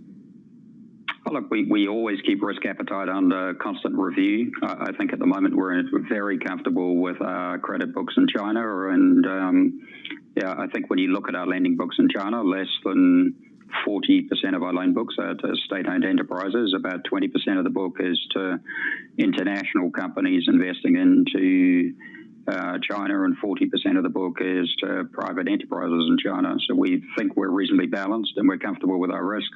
Well, look, we always keep risk appetite under constant review. I think at the moment we're very comfortable with our credit books in China. And I think when you look at our lending books in China, less than 40% of our loan books are to state-owned enterprises. About 20% of the book is to international companies investing into China, and 40% of the book is to private enterprises in China. So we think we're reasonably balanced and we're comfortable with our risk.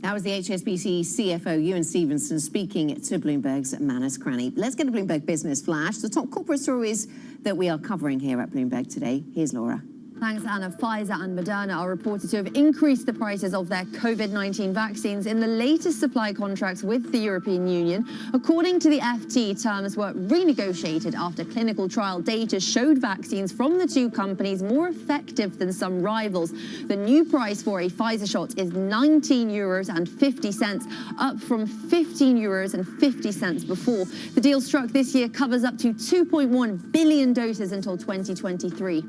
That was the HSBC CFO, Ewan Stevenson, speaking to Bloomberg's Manus Cranny. Let's get a Bloomberg Business Flash. The top corporate stories that we are covering here at Bloomberg today. Here's Laura. Thanks, Anna. Pfizer and Moderna are reported to have increased the prices of their COVID-19 vaccines in the latest supply contracts with the European Union. According to the FT, terms were renegotiated after clinical trial data showed vaccines from the two companies more effective than some rivals. The new price for a Pfizer shot is €19.50, up from €15.50 before. The deal struck this year covers up to 2.1 billion doses until 2023.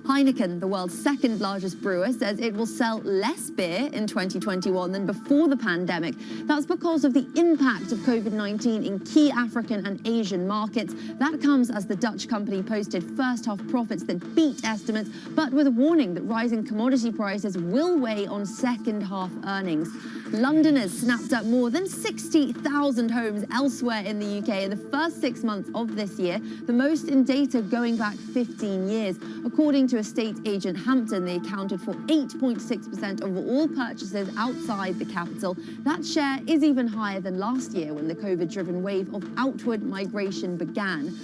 Heineken, the world's second largest brewer, says it will sell less beer in 2021 than before the pandemic. That's because of the impact of COVID-19 in key African and Asian markets. That comes as the Dutch company posted first-half profits that beat estimates, but with a warning that rising commodity prices will weigh on second-half earnings. Londoners snapped up more than 60,000 homes elsewhere in the UK in the first 6 months of this year, the most in data going back 15 years. According to estate agent Hampton, they accounted for 8.6% of all purchases outside the capital. That share is even higher than last year when the COVID-driven wave of outward migration began.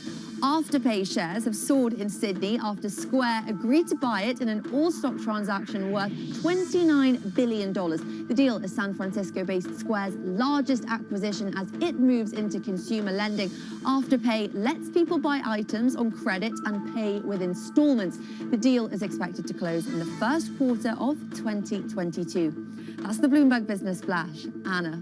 Afterpay shares have soared in Sydney after Square agreed to buy it in an all-stock transaction worth $29 billion. The deal is San Francisco-based Square's largest acquisition as it moves into consumer lending. Afterpay lets people buy items on credit and pay with installments. The deal is expected to close in the first quarter of 2022. That's the Bloomberg Business Flash. Anna.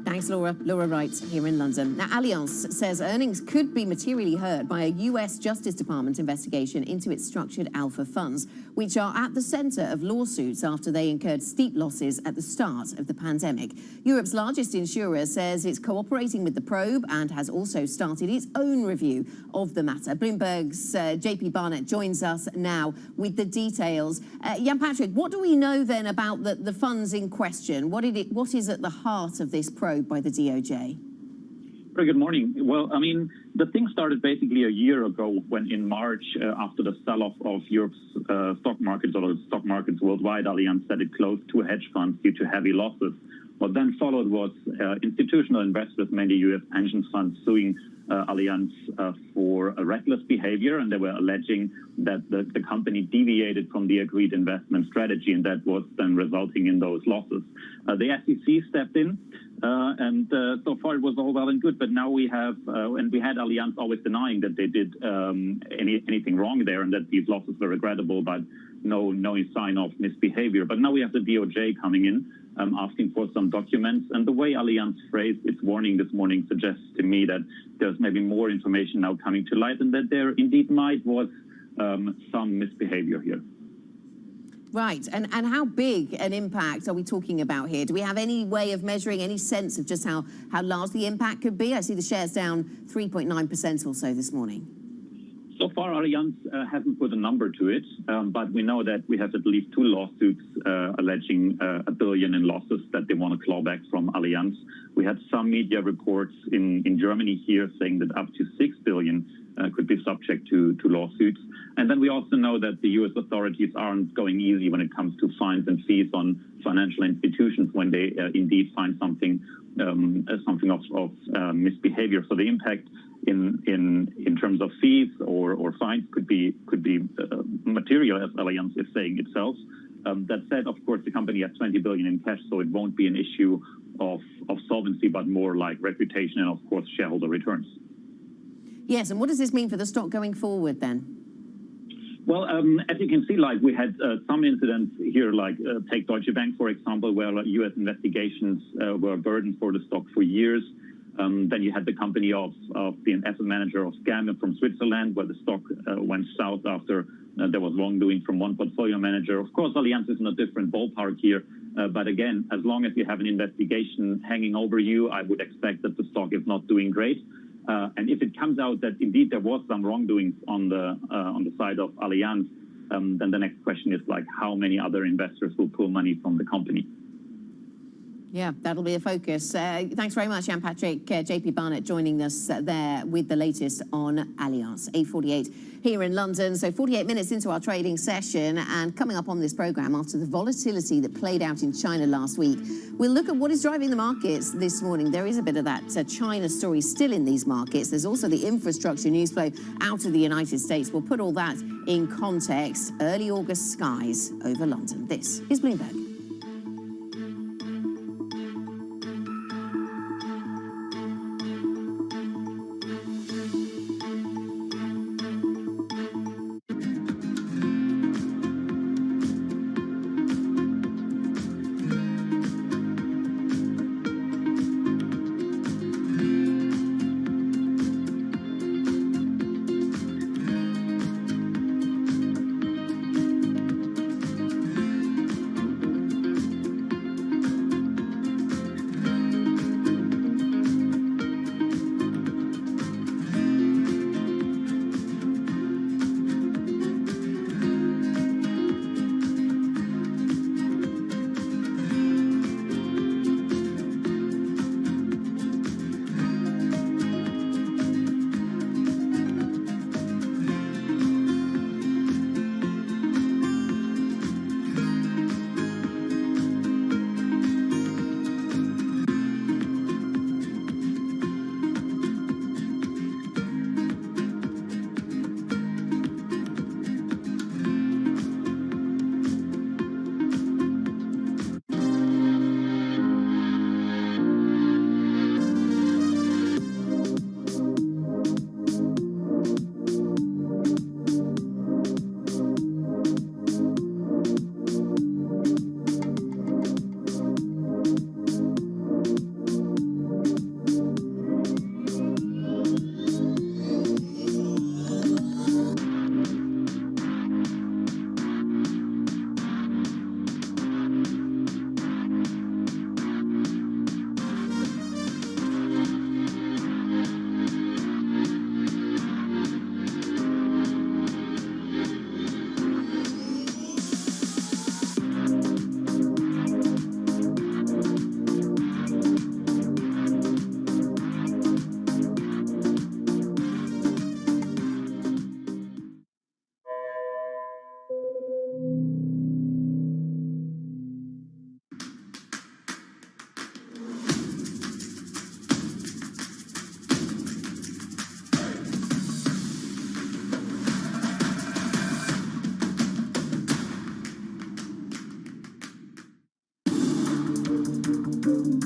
Thanks, Laura. Laura Wright here in London. Now, Allianz says earnings could be materially hurt by a US Justice Department investigation into its structured alpha funds, which are at the center of lawsuits after they incurred steep losses at the start of the pandemic. Europe's largest insurer says it's cooperating with the probe and has also started its own review of the matter. Bloomberg's JP Barnett joins us now with the details. Jan Patrick, what do we know then about the funds in question? What is at the heart of this probe by the DOJ? Very good morning. Well, I mean, the thing started basically a year ago when in March, after the sell-off of Europe's stock markets or the stock markets worldwide, Allianz said it closed 2 hedge funds due to heavy losses. What then followed was institutional investors, mainly US pension funds, suing Allianz for reckless behavior, and they were alleging that the company deviated from the agreed investment strategy, and that was then resulting in those losses. The SEC stepped in, and so far it was all well and good, but now we have, and we had Allianz always denying that they did anything wrong there and that these losses were regrettable, but no sign of misbehavior. But now we have the DOJ coming in, asking for some documents, and the way Allianz phrased its warning this morning suggests to me that there's maybe more information now coming to light and that there indeed was some misbehavior here. Right, and how big an impact are we talking about here? Do we have any way of measuring, any sense of just how large the impact could be? I see the shares down 3.9% or so this morning. So far, Allianz hasn't put a number to it, but we know that we have at least 2 lawsuits alleging $1 billion in losses that they want to claw back from Allianz. We had some media reports in Germany here saying that up to $6 billion could be subject to lawsuits. And then we also know that the U.S. authorities aren't going easy when it comes to fines and fees on financial institutions when they indeed find something of misbehavior. So the impact in terms of fees or fines could be material, as Allianz is saying itself. That said, of course, the company has $20 billion in cash, so it won't be an issue of solvency, but more like reputation and, of course, shareholder returns. Yes, and what does this mean for the stock going forward then? Well, as you can see, like we had some incidents here, like take Deutsche Bank, for example, where U.S. investigations were a burden for the stock for years. Then you had the company of the asset manager of Scam from Switzerland, where the stock went south after there was wrongdoing from one portfolio manager. Of course, Allianz is in a different ballpark here. But again, as long as you have an investigation hanging over you, I would expect that the stock is not doing great. And if it comes out that indeed there was some wrongdoing on the side of Allianz, then the next question is like how many other investors will pull money from the company. Yeah, that'll be a focus. Thanks very much, Jan Patrick. JP Barnett joining us there with the latest on Allianz. 8:48 here in London. So 48 minutes into our trading session, and coming up on this program after the volatility that played out in China last week, we'll look at what is driving the markets this morning. There is a bit of that China story still in these markets. There's also the infrastructure news flow out of the United States. We'll put all that in context. Early August skies over London. This is Bloomberg.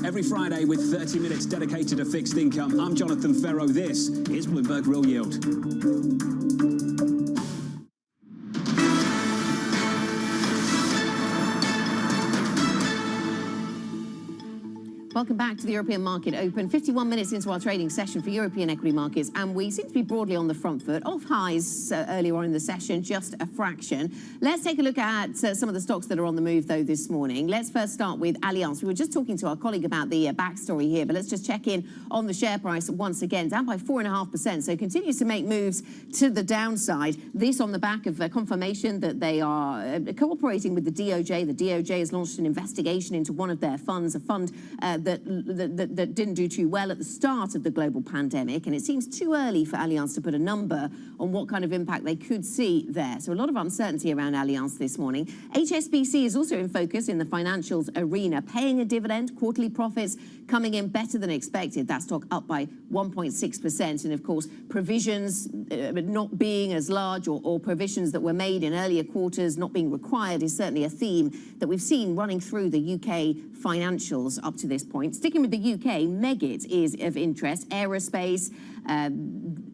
Every Friday with 30 minutes dedicated to fixed income, I'm Jonathan Ferro. This is Bloomberg Real Yield. Welcome back to the European Market Open. 51 minutes into our trading session for European equity markets, and we seem to be broadly on the front foot. Off highs earlier on in the session, just a fraction. Let's take a look at some of the stocks that are on the move, though, this morning. Let's first start with Allianz. We were just talking to our colleague about the backstory here, but let's just check in on the share price once again, down by 4.5%. So continues to make moves to the downside. This on the back of confirmation that they are cooperating with the DOJ. The DOJ has launched an investigation into one of their funds, a fund that didn't do too well at the start of the global pandemic, and it seems too early for Allianz to put a number on what kind of impact they could see there. So a lot of uncertainty around Allianz this morning. HSBC is also in focus in the financials arena, paying a dividend, quarterly profits coming in better than expected. That stock up by 1.6%, and of course provisions not being as large, or provisions that were made in earlier quarters not being required, is certainly a theme that we've seen running through the UK financials up to this point. Sticking with the UK, Meggitt is of interest. Aerospace,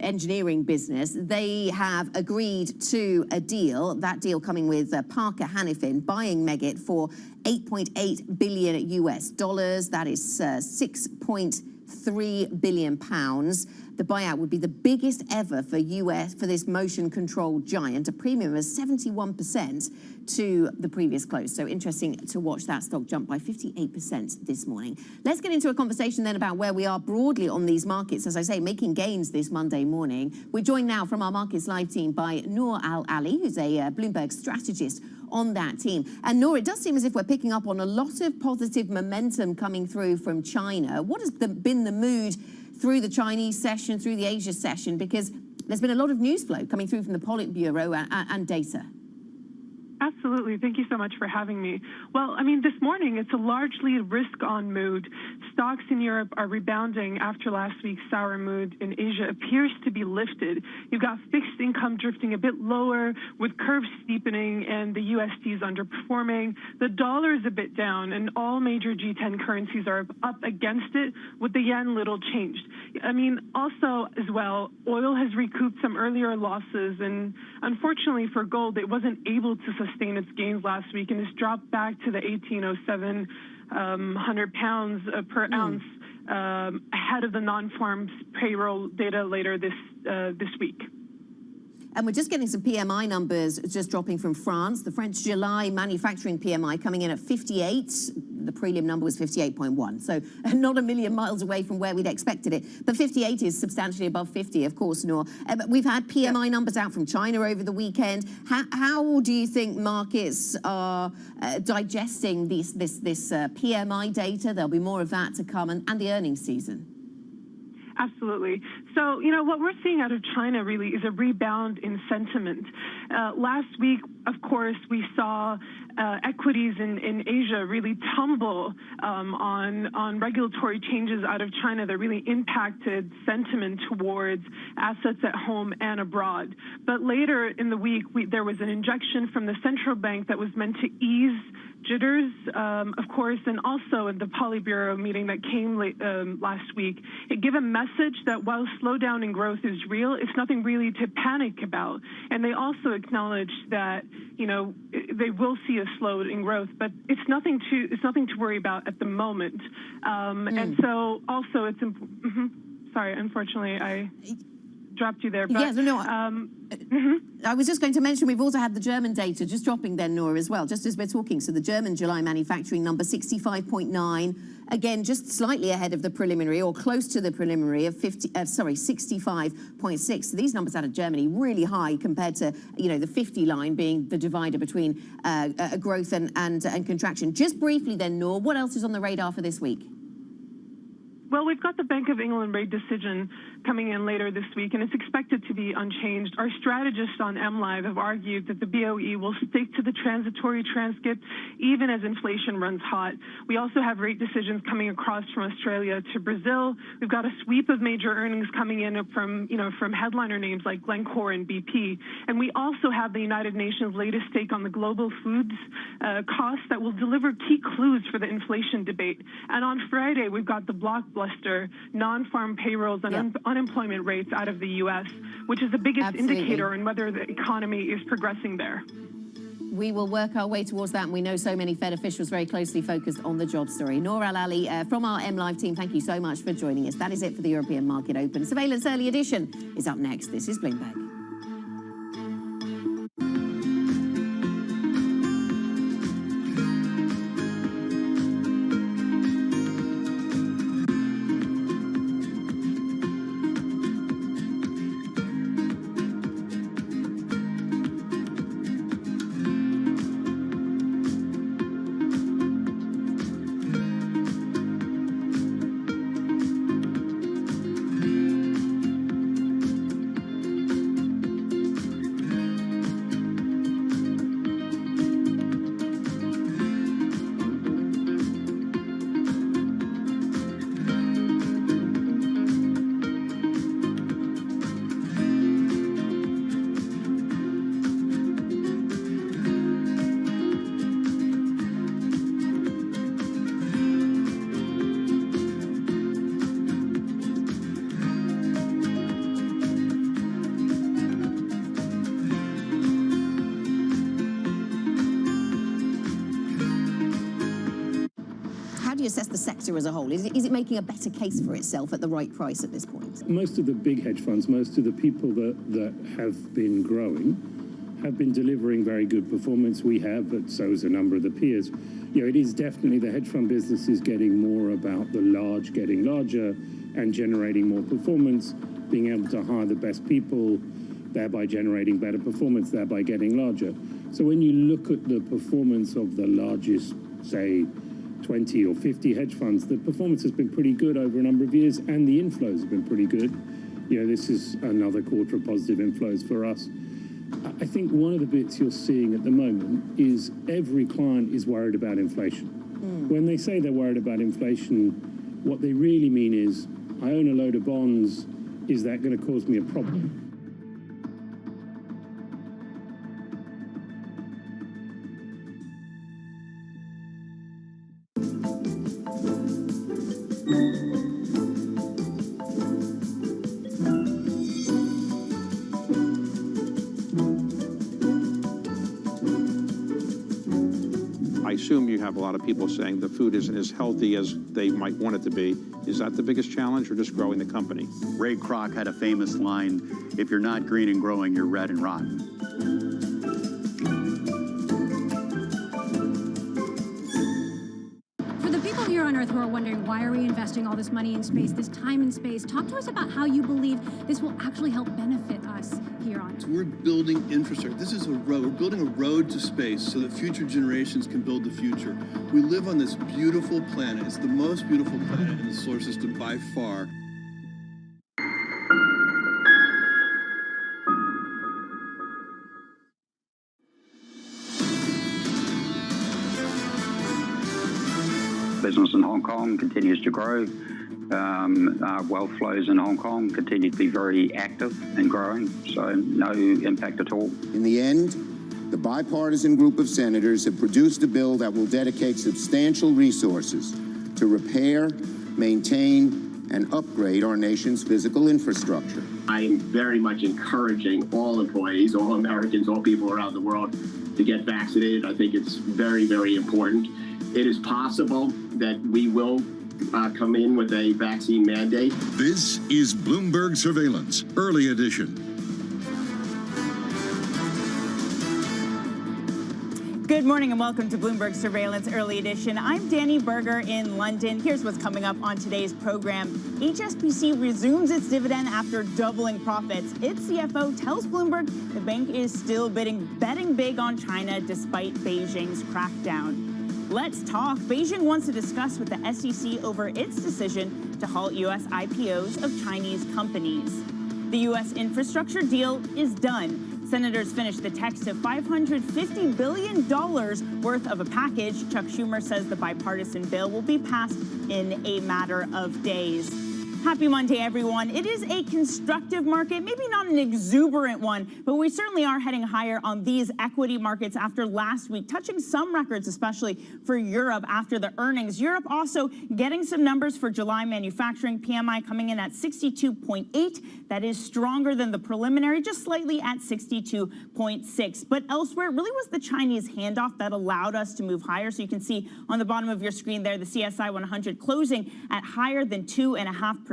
engineering business. They have agreed to a deal, that deal coming with Parker Hannifin, buying Meggitt for $8.8 billion US dollars. That is 6.3 billion pounds. The buyout would be the biggest ever for this motion control giant, a premium of 71% to the previous close. So interesting to watch that stock jump by 58% this morning. Let's get into a conversation then about where we are broadly on these markets. As I say, making gains this Monday morning. We're joined now from our Markets Live team by Noor Al Ali, who's a Bloomberg strategist on that team. And Nora, it does seem as if we're picking up on a lot of positive momentum coming through from China. What has been the mood through the Chinese session, through the Asia session? Because there's been a lot of news flow coming through from the Politburo and data. Absolutely. Thank you so much for having me. Well, I mean, this morning, it's a largely risk-on mood. Stocks in Europe are rebounding after last week's sour mood in Asia appears to be lifted. You've got fixed income drifting a bit lower with curves steepening and the USD is underperforming. The dollar is a bit down and all major G10 currencies are up against it with the yen little changed. I mean, also as well, oil has recouped some earlier losses and unfortunately for gold, it wasn't able to sustain its gains last week and has dropped back to the 1807 100 pounds per ounce ahead of the non-farm payroll data later this week. And we're just getting some PMI numbers just dropping from France. The French July manufacturing PMI coming in at 58. The prelim number was 58.1. So not a million miles away from where we'd expected it. But 58 is substantially above 50, of course, Noor. But we've had PMI numbers out from China over the weekend. How do you think markets are digesting this PMI data? There'll be more of that to come and the earnings season. Absolutely. So, you know, what we're seeing out of China really is a rebound in sentiment. Last week, of course, we saw equities in Asia really tumble on regulatory changes out of China that really impacted sentiment towards assets at home and abroad. But later in the week, there was an injection from the central bank that was meant to ease jitters, of course, and also in the Politburo meeting that came last week, it gave a message that while slowdown in growth is real, it's nothing really to panic about. And they also acknowledged that, you know, they will see a slowdown in growth, but it's nothing to worry about at the moment. And so also it's sorry, unfortunately, I dropped you there. But, yeah, no, I was just going to mention we've also had the German data just dropping then, Nora, as well, just as we're talking. So the German July manufacturing number 65.9, again, just slightly ahead of the preliminary or close to the preliminary of 65.6. So these numbers out of Germany really high compared to, you know, the 50 line being the divider between growth and contraction. Just briefly then, Nora, what else is on the radar for this week? Well, we've got the Bank of England rate decision coming in later this week, and it's expected to be unchanged. Our strategists on MLive have argued that the BOE will stick to the transitory transcript even as inflation runs hot. We also have rate decisions coming across from Australia to Brazil. We've got a sweep of major earnings coming in from headliner names like Glencore and BP. And we also have the United Nations latest take on the global foods costs that will deliver key clues for the inflation debate. And on Friday, we've got the blockbuster non-farm payrolls and unemployment rates out of the U.S., which is the biggest indicator on whether the economy is progressing there. We will work our way towards that, and we know so many Fed officials very closely focused on the job story. Noor Al-Ali from our MLive team, thank you so much for joining us. That is it for the European Market Open. Surveillance Early Edition is up next. This is Bloomberg. you assess the sector as a whole? Is it making a better case for itself at the right price at this point? Most of the big hedge funds, most of the people that have been growing have been delivering very good performance. We have, but so is a number of the peers. You know, it is definitely the hedge fund business is getting more about the large getting larger and generating more performance, being able to hire the best people, thereby generating better performance, thereby getting larger. So when you look at the performance of the largest, say, 20 or 50 hedge funds, the performance has been pretty good over a number of years, and the inflows have been pretty good. You know, this is another quarter of positive inflows for us. I think one of the bits you're seeing at the moment is every client is worried about inflation. When they say they're worried about inflation, what they really mean is, I own a load of bonds, is that going to cause me a problem? I assume you have a lot of people saying the food isn't as healthy as they might want it to be. Is that the biggest challenge, or just growing the company? Ray Kroc had a famous line, if you're not green and growing, you're red and rotten. For the people here on Earth who are wondering, why are we investing all this money in space, this time in space, talk to us about how you believe this will actually help benefit us here on Earth. We're building infrastructure. This is a road. We're building a road to space so that future generations can build the future. We live on this beautiful planet. It's the most beautiful planet in the solar system by far. Business in Hong Kong continues to grow. Our wealth flows in Hong Kong continue to be very active and growing, so no impact at all. In the end, the bipartisan group of senators have produced a bill that will dedicate substantial resources to repair, maintain, and upgrade our nation's physical infrastructure. I'm very much encouraging all employees, all Americans, all people around the world to get vaccinated. I think it's very, very important. It is possible that we will come in with a vaccine mandate. This is Bloomberg Surveillance, early edition. Good morning and welcome to Bloomberg Surveillance Early Edition. I'm Danny Berger in London. Here's what's coming up on today's program. HSBC resumes its dividend after doubling profits. Its CFO tells Bloomberg the bank is still betting big on China despite Beijing's crackdown. Let's talk. Beijing wants to discuss with the SEC over its decision to halt U.S. IPOs of Chinese companies. The U.S. infrastructure deal is done. Senators finished the text of $550 billion worth of a package. Chuck Schumer says the bipartisan bill will be passed in a matter of days. Happy Monday, everyone. It is a constructive market, maybe not an exuberant one, but we certainly are heading higher on these equity markets after last week, touching some records, especially for Europe after the earnings. Europe also getting some numbers for July manufacturing PMI coming in at 62.8. That is stronger than the preliminary, just slightly at 62.6. But elsewhere, it really was the Chinese handoff that allowed us to move higher. So you can see on the bottom of your screen there, the CSI 100 closing at higher than 2.5%.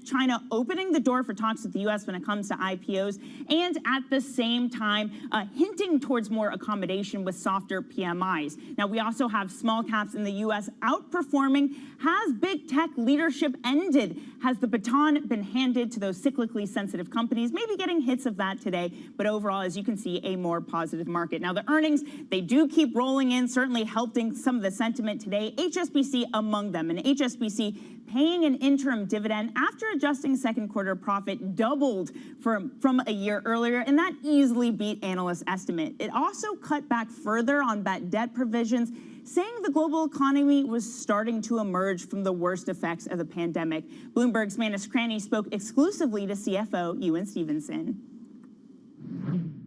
China opening the door for talks with the U.S. when it comes to IPOs, and at the same time hinting towards more accommodation with softer PMIs. Now, we also have small caps in the U.S. outperforming. Has big tech leadership ended? Has the baton been handed to those cyclically sensitive companies? Maybe getting hits of that today, but overall, as you can see, a more positive market. Now, the earnings, they do keep rolling in, certainly helping some of the sentiment today. HSBC among them, and HSBC paying an interim dividend after adjusting second quarter profit doubled from a year earlier, and that easily beat analyst estimate. It also cut back further on bad debt provisions, saying the global economy was starting to emerge from the worst effects of the pandemic. Bloomberg's Manus Cranny spoke exclusively to CFO Ewan Stevenson.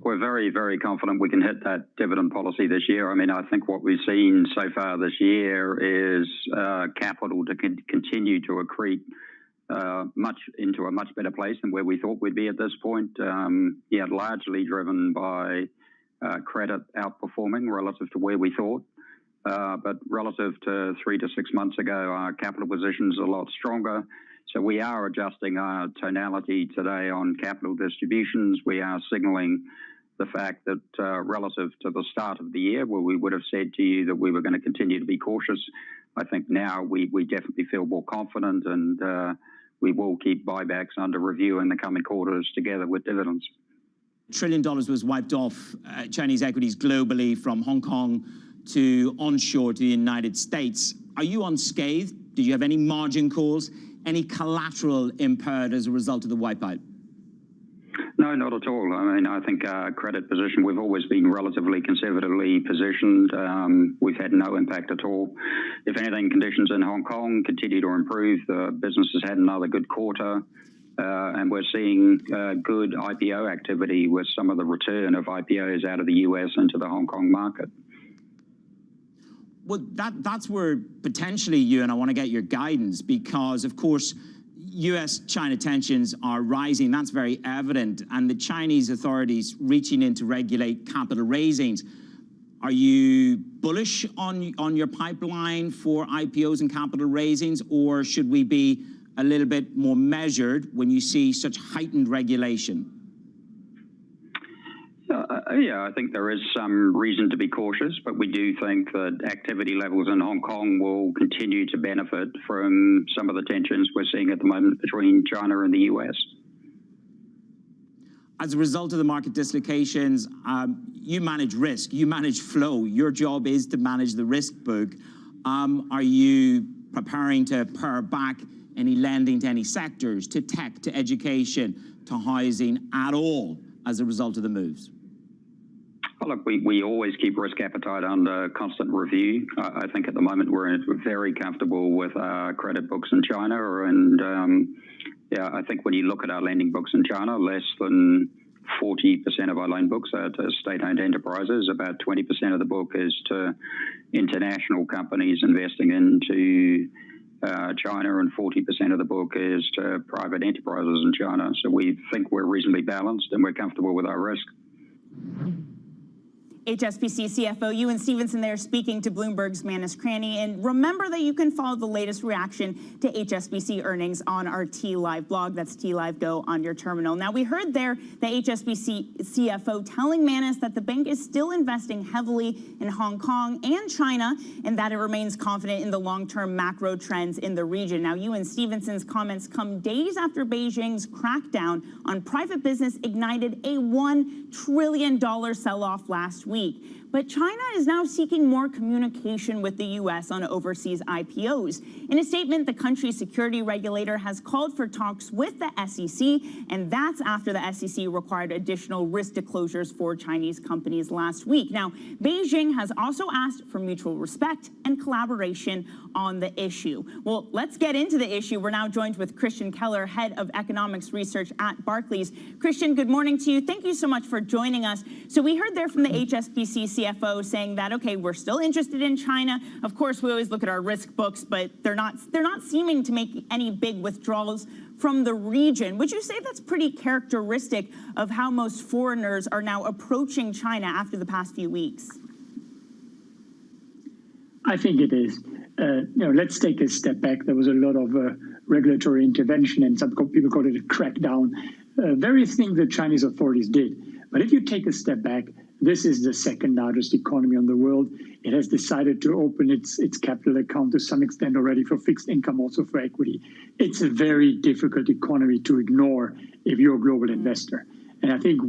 We're very, very confident we can hit that dividend policy this year. I mean, I think what we've seen so far this year is capital to continue to accrete into a much better place than where we thought we'd be at this point. Largely driven by credit outperforming relative to where we thought. But relative to 3 to 6 months ago, our capital position is a lot stronger. So we are adjusting our tonality today on capital distributions. We are signaling the fact that relative to the start of the year, where we would have said to you that we were going to continue to be cautious, I think now we definitely feel more confident, and we will keep buybacks under review in the coming quarters together with dividends. $1 trillion was wiped off Chinese equities globally from Hong Kong to onshore to the United States. Are you unscathed? Did you have any margin calls, any collateral impaired as a result of the wipeout? No, not at all. I mean, I think our credit position, we've always been relatively conservatively positioned. We've had no impact at all. If anything, conditions in Hong Kong continue to improve. The business has had another good quarter. And we're seeing good IPO activity with some of the return of IPOs out of the US into the Hong Kong market. Well, that's where potentially you and I want to get your guidance because, of course, US-China tensions are rising. That's very evident. And the Chinese authorities reaching in to regulate capital raisings. Are you bullish on your pipeline for IPOs and capital raisings, or should we be a little bit more measured when you see such heightened regulation? Yeah, I think there is some reason to be cautious, but we do think that activity levels in Hong Kong will continue to benefit from some of the tensions we're seeing at the moment between China and the US. As a result of the market dislocations, you manage risk, you manage flow. Your job is to manage the risk book. Are you preparing to pare back any lending to any sectors, to tech, to education, to housing at all as a result of the moves? Well, look, we always keep risk appetite under constant review. I think at the moment we're very comfortable with our credit books in China. And yeah, I think when you look at our lending books in China, less than 40% of our loan books are to state-owned enterprises. About 20% of the book is to international companies investing into China, and 40% of the book is to private enterprises in China. So we think we're reasonably balanced and we're comfortable with our risk. HSBC CFO Ewan Stevenson there speaking to Bloomberg's Manus Cranny. And remember that you can follow the latest reaction to HSBC earnings on our T-Live blog. That's T-Live Go on your terminal. Now, we heard there the HSBC CFO telling Manus that the bank is still investing heavily in Hong Kong and China, and that it remains confident in the long-term macro trends in the region. Now, Ewan Stevenson's comments come days after Beijing's crackdown on private business ignited a $1 trillion sell-off last week. But China is now seeking more communication with the U.S. on overseas IPOs. In a statement, the country's security regulator has called for talks with the SEC, and that's after the SEC required additional risk disclosures for Chinese companies last week. Now, Beijing has also asked for mutual respect and collaboration on the issue. Well, let's get into the issue. We're now joined with Christian Keller, head of economics research at Barclays. Christian, good morning to you. Thank you so much for joining us. So we heard there from the HSBC CFO saying that, okay, we're still interested in China. Of course, we always look at our risk books, but they're not seeming to make any big withdrawals from the region. Would you say that's pretty characteristic of how most foreigners are now approaching China after the past few weeks? I think it is. Let's take a step back. There was a lot of regulatory intervention, and some people call it a crackdown. Various things the Chinese authorities did. But if you take a step back, this is the second largest economy in the world. It has decided to open its capital account to some extent already for fixed income, also for equity. It's a very difficult economy to ignore if you're a global investor. And I think,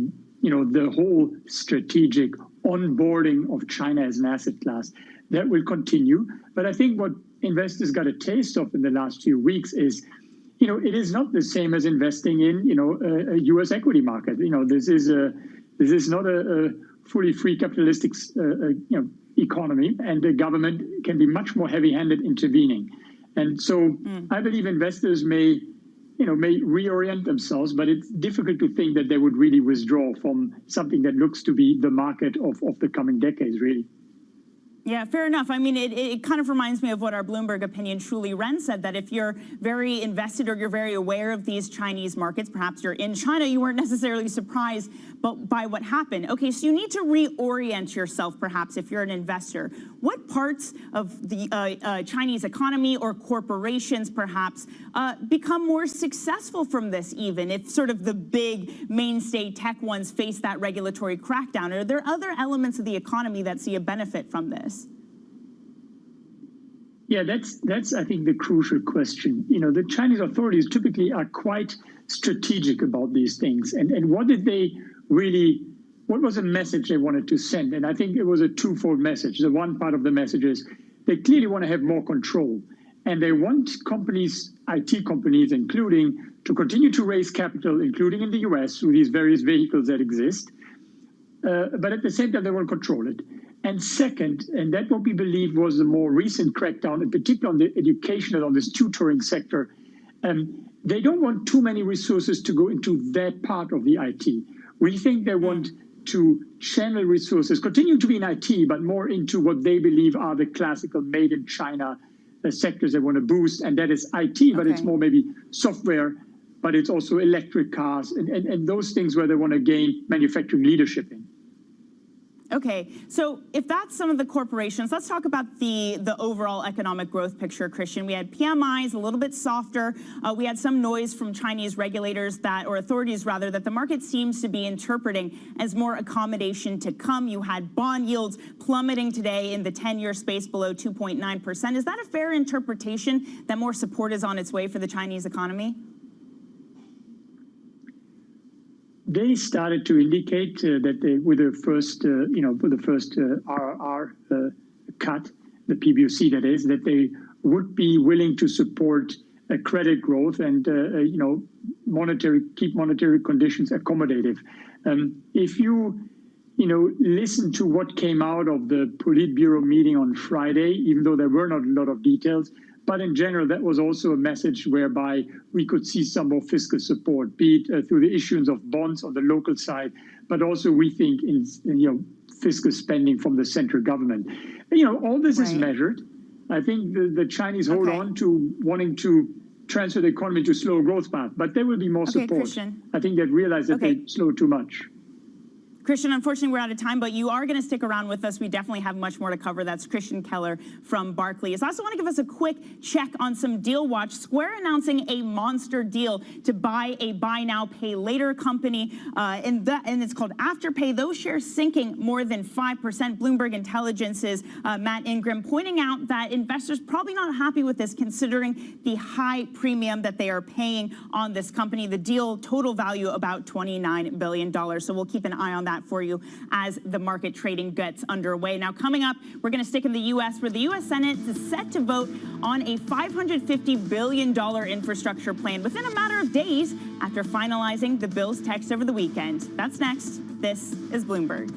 the whole strategic onboarding of China as an asset class, that will continue. But I think what investors got a taste of in the last few weeks is, it is not the same as investing in, a U.S. equity market. This is not a fully free capitalistic, economy, and the government can be much more heavy-handed intervening. And so I believe investors may reorient themselves, but it's difficult to think that they would really withdraw from something that looks to be the market of the coming decades, really. Yeah, fair enough. I mean, it kind of reminds me of what our Bloomberg opinion Shuli Ren said, that if you're very invested or you're very aware of these Chinese markets, perhaps you're in China, you weren't necessarily surprised by what happened. Okay, so you need to reorient yourself, perhaps, if you're an investor. What parts of the Chinese economy or corporations, perhaps, become more successful from this, even if sort of the big mainstay tech ones face that regulatory crackdown? Are there other elements of the economy that see a benefit from this? Yeah, that's I think the crucial question. The Chinese authorities typically are quite strategic about these things. And what did they really, what was the message they wanted to send? And I think it was a twofold message. The one part of the message is they clearly want to have more control. And they want companies, IT companies including, to continue to raise capital, including in the US, through these various vehicles that exist. But at the same time, they want to control it. And second, and that what we believe was the more recent crackdown, in particular on the educational, on this tutoring sector, they don't want too many resources to go into that part of the IT. We think they want to channel resources, continue to be in IT, but more into what they believe are the classical made in China sectors they want to boost, and that is IT, but it's more maybe software, but it's also electric cars and those things where they want to gain manufacturing leadership in. Okay, so if that's some of the corporations, let's talk about the overall economic growth picture, Christian. We had PMIs a little bit softer. We had some noise from Chinese regulators or authorities rather, that the market seems to be interpreting as more accommodation to come. You had bond yields plummeting today in the 10-year space below 2.9%. Is that a fair interpretation that more support is on its way for the Chinese economy? They started to indicate that they, with the first, with the first RRR cut, the PBOC that is, that they would be willing to support credit growth and keep monetary conditions accommodative. If you listen to what came out of the Politburo meeting on Friday, even though there were not a lot of details, but in general, that was also a message whereby we could see some more fiscal support, be it through the issuance of bonds on the local side, but also we think in fiscal spending from the central government. All this is measured. I think the Chinese hold on to wanting to transfer the economy to slow growth path, but there will be more support. Christian. I think they realize that they slow too much. Christian, unfortunately, we're out of time, but you are going to stick around with us. We definitely have much more to cover. That's Christian Keller from Barclays. I also want to give us a quick check on some deal watch. Square announcing a monster deal to buy a buy now, pay later company, and it's called Afterpay. Those shares sinking more than 5%. Bloomberg Intelligence's Matt Ingram pointing out that investors probably not happy with this, considering the high premium that they are paying on this company. The deal total value about $29 billion. So we'll keep an eye on that for you as the market trading gets underway. Now, coming up, we're going to stick in the U.S., where the U.S. Senate is set to vote on a $550 billion infrastructure plan within a matter of days after finalizing the bill's text over the weekend. That's next. This is Bloomberg.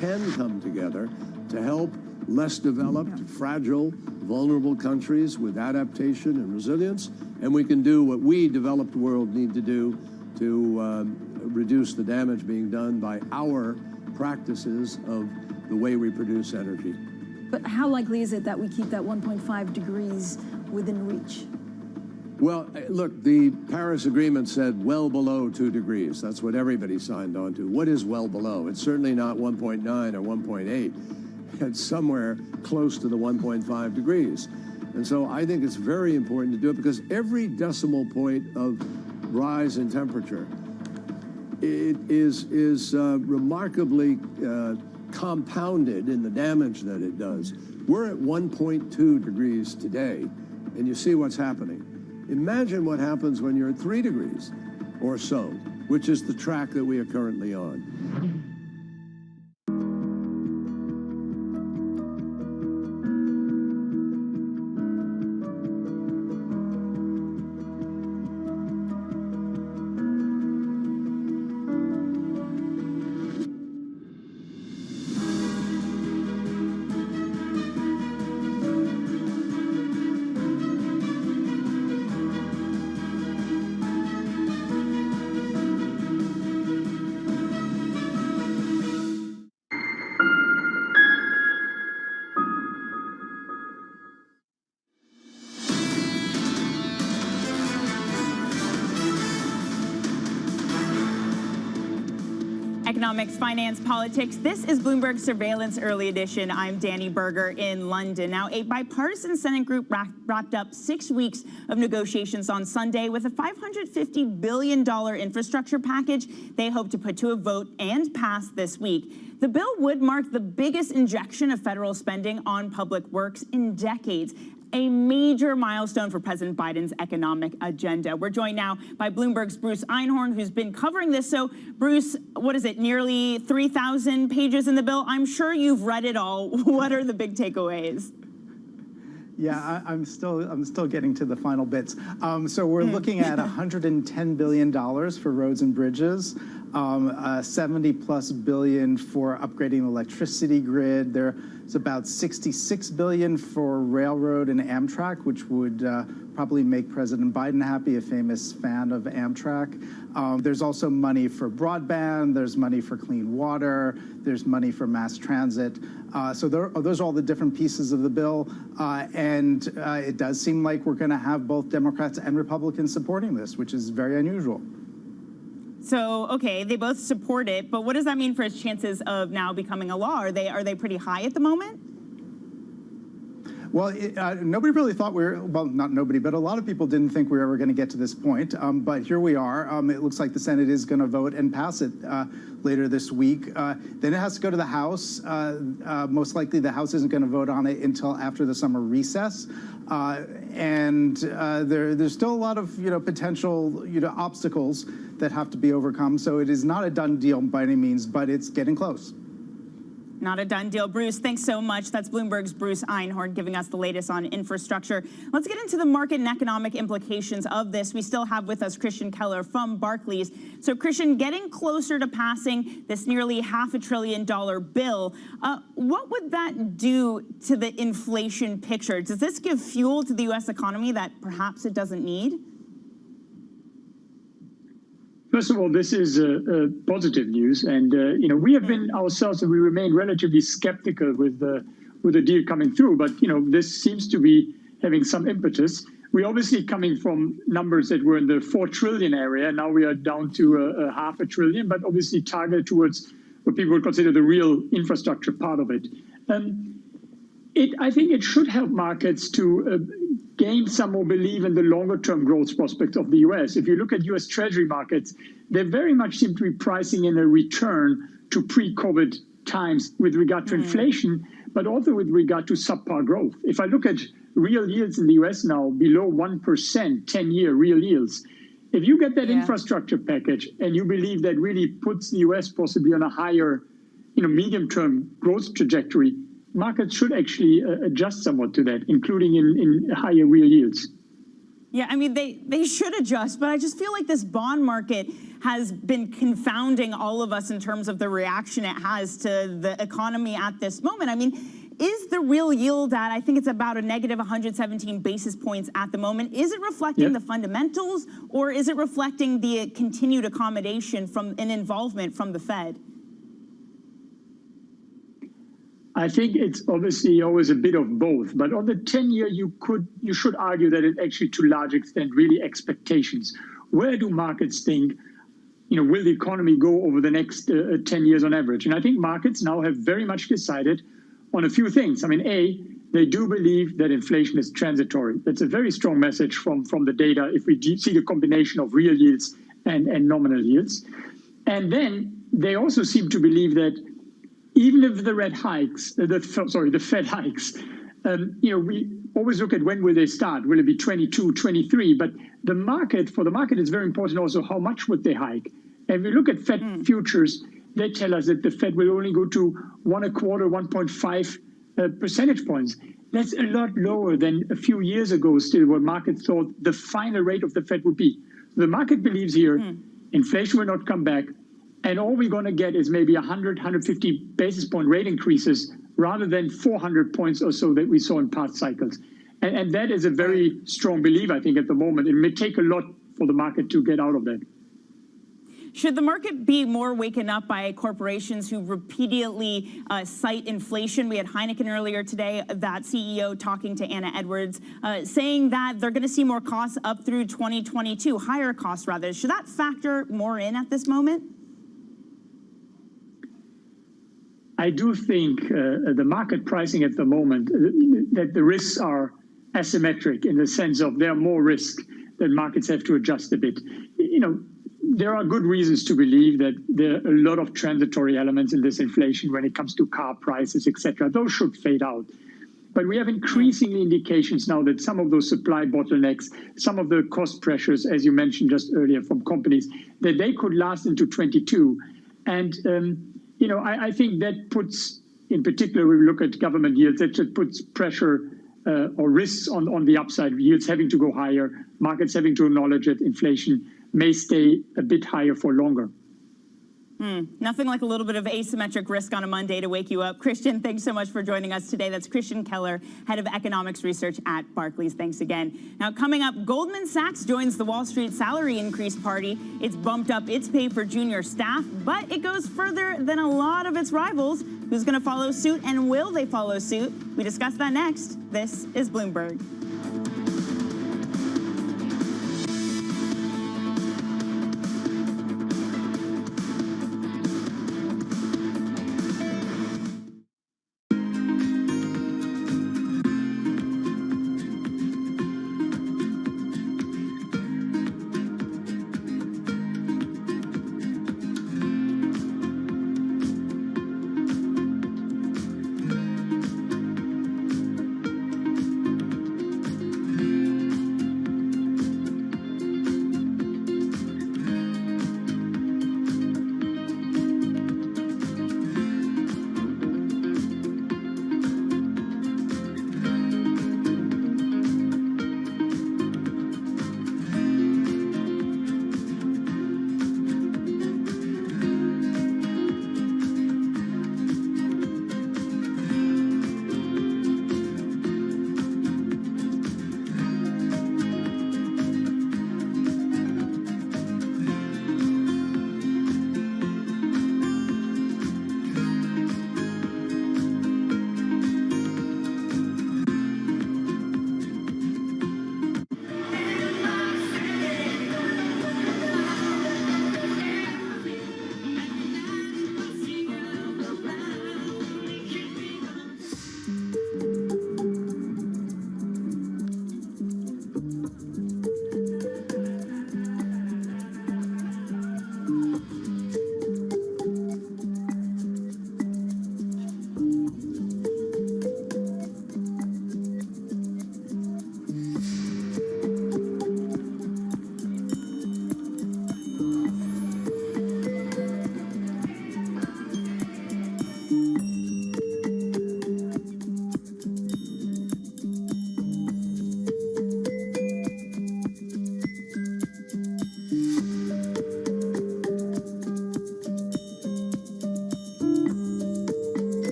Can come together to help less developed, fragile, vulnerable countries with adaptation and resilience, and we can do what we developed world need to do to reduce the damage being done by our practices of the way we produce energy. But how likely is it that we keep that 1.5 degrees within reach? Well, look, the Paris Agreement said well below 2 degrees. That's what everybody signed on to. What is well below? It's certainly not 1.9 or 1.8. It's somewhere close to the 1.5 degrees. And so I think it's very important to do it, because every decimal point of rise in temperature, it is remarkably compounded in the damage that it does. We're at 1.2 degrees today, and you see what's happening. Imagine what happens when you're at 3 degrees or so, which is the track that we are currently on. Economics, finance, politics. This is Bloomberg Surveillance Early Edition. I'm Danny Berger in London. Now, a bipartisan Senate group wrapped up 6 weeks of negotiations on Sunday with a $550 billion infrastructure package they hope to put to a vote and pass this week. The bill would mark the biggest injection of federal spending on public works in decades. A major milestone for President Biden's economic agenda. We're joined now by Bloomberg's Bruce Einhorn, who's been covering this. So, Bruce, what is it, nearly 3,000 pages in the bill? I'm sure you've read it all. What are the big takeaways? Yeah, I'm still getting to the final bits. So we're looking at $110 billion for roads and bridges, 70+ billion for upgrading the electricity grid. There's about $66 billion for railroad and Amtrak, which would probably make President Biden happy, a famous fan of Amtrak. There's also money for broadband. There's money for clean water. There's money for mass transit. So those are all the different pieces of the bill. And it does seem like we're going to have both Democrats and Republicans supporting this, which is very unusual. So, okay, they both support it, but what does that mean for its chances of now becoming a law? Are they pretty high at the moment? Well, nobody really thought well, not nobody, but a lot of people didn't think we were ever going to get to this point. But here we are. It looks like the Senate is going to vote and pass it later this week. Then it has to go to the House. Most likely the House isn't going to vote on it until after the summer recess. And there's still a lot of potential obstacles that have to be overcome. So it is not a done deal by any means, but it's getting close. Not a done deal. Bruce, thanks so much. That's Bloomberg's Bruce Einhorn giving us the latest on infrastructure. Let's get into the market and economic implications of this. We still have with us Christian Keller from Barclays. So, Christian, getting closer to passing this nearly $500 billion bill, what would that do to the inflation picture? Does this give fuel to the U.S. economy that perhaps it doesn't need? First of all, this is positive news, and we have been ourselves, and we remain relatively skeptical with the deal coming through. But this seems to be having some impetus. We're obviously coming from numbers that were in the 4 trillion area. Now we are down to $500 billion, but obviously targeted towards what people would consider the real infrastructure part of it. I think it should help markets to gain some more belief in the longer-term growth prospects of the U.S. If you look at U.S. Treasury markets, they very much seem to be pricing in a return to pre-COVID times with regard to inflation, but also with regard to subpar growth. If I look at real yields in the U.S. now, below 1%, 10-year real yields, if you get that infrastructure package and you believe that really puts the U.S. possibly on a higher, medium-term growth trajectory, markets should actually adjust somewhat to that, including in higher real yields. Yeah, I mean, they should adjust, but I just feel like this bond market has been confounding all of us in terms of the reaction it has to the economy at this moment. I mean, is the real yield at, I think it's about a negative 117 basis points at the moment. Is it reflecting the fundamentals, or is it reflecting the continued accommodation from an involvement from the Fed? I think it's obviously always a bit of both, but on the 10-year, you should argue that it actually, to a large extent, really expectations. Where do markets think, will the economy go over the next 10 years on average? And I think markets now have very much decided on a few things. I mean, A, they do believe that inflation is transitory. That's a very strong message from the data if we see the combination of real yields and nominal yields. And then they also seem to believe that even if the Fed hikes, we always look at when will they start. Will it be 22, 23? But for the market, it's very important also how much would they hike. And if we look at Fed futures, they tell us that the Fed will only go to 1.25 percentage points. That's a lot lower than a few years ago still, where markets thought the final rate of the Fed would be. The market believes here inflation will not come back, and all we're going to get is maybe 100, 150 basis point rate increases rather than 400 points or so that we saw in past cycles. And that is a very strong belief, I think, at the moment. It may take a lot for the market to get out of that. Should the market be more waken up by corporations who repeatedly cite inflation? We had Heineken earlier today, that CEO talking to Anna Edwards, saying that they're going to see more costs up through 2022, higher costs rather. Should that factor more in at this moment? I do think the market pricing at the moment, that the risks are asymmetric in the sense of there are more risk that markets have to adjust a bit. You know, there are good reasons to believe that there are a lot of transitory elements in this inflation when it comes to car prices, etc. Those should fade out. But we have increasingly indications now that some of those supply bottlenecks, some of the cost pressures, as you mentioned just earlier from companies, that they could last into 22. And, you know, I think that puts, in particular, when we look at government yields, that puts pressure or risks on the upside, yields having to go higher, markets having to acknowledge that inflation may stay a bit higher for longer. Nothing like a little bit of asymmetric risk on a Monday to wake you up. Christian, thanks so much for joining us today. That's Christian Keller, Head of Economics Research at Barclays. Thanks again. Now, coming up, Goldman Sachs joins the Wall Street salary increase party. It's bumped up its pay for junior staff, but it goes further than a lot of its rivals. Who's going to follow suit, and will they follow suit? We discuss that next. This is Bloomberg.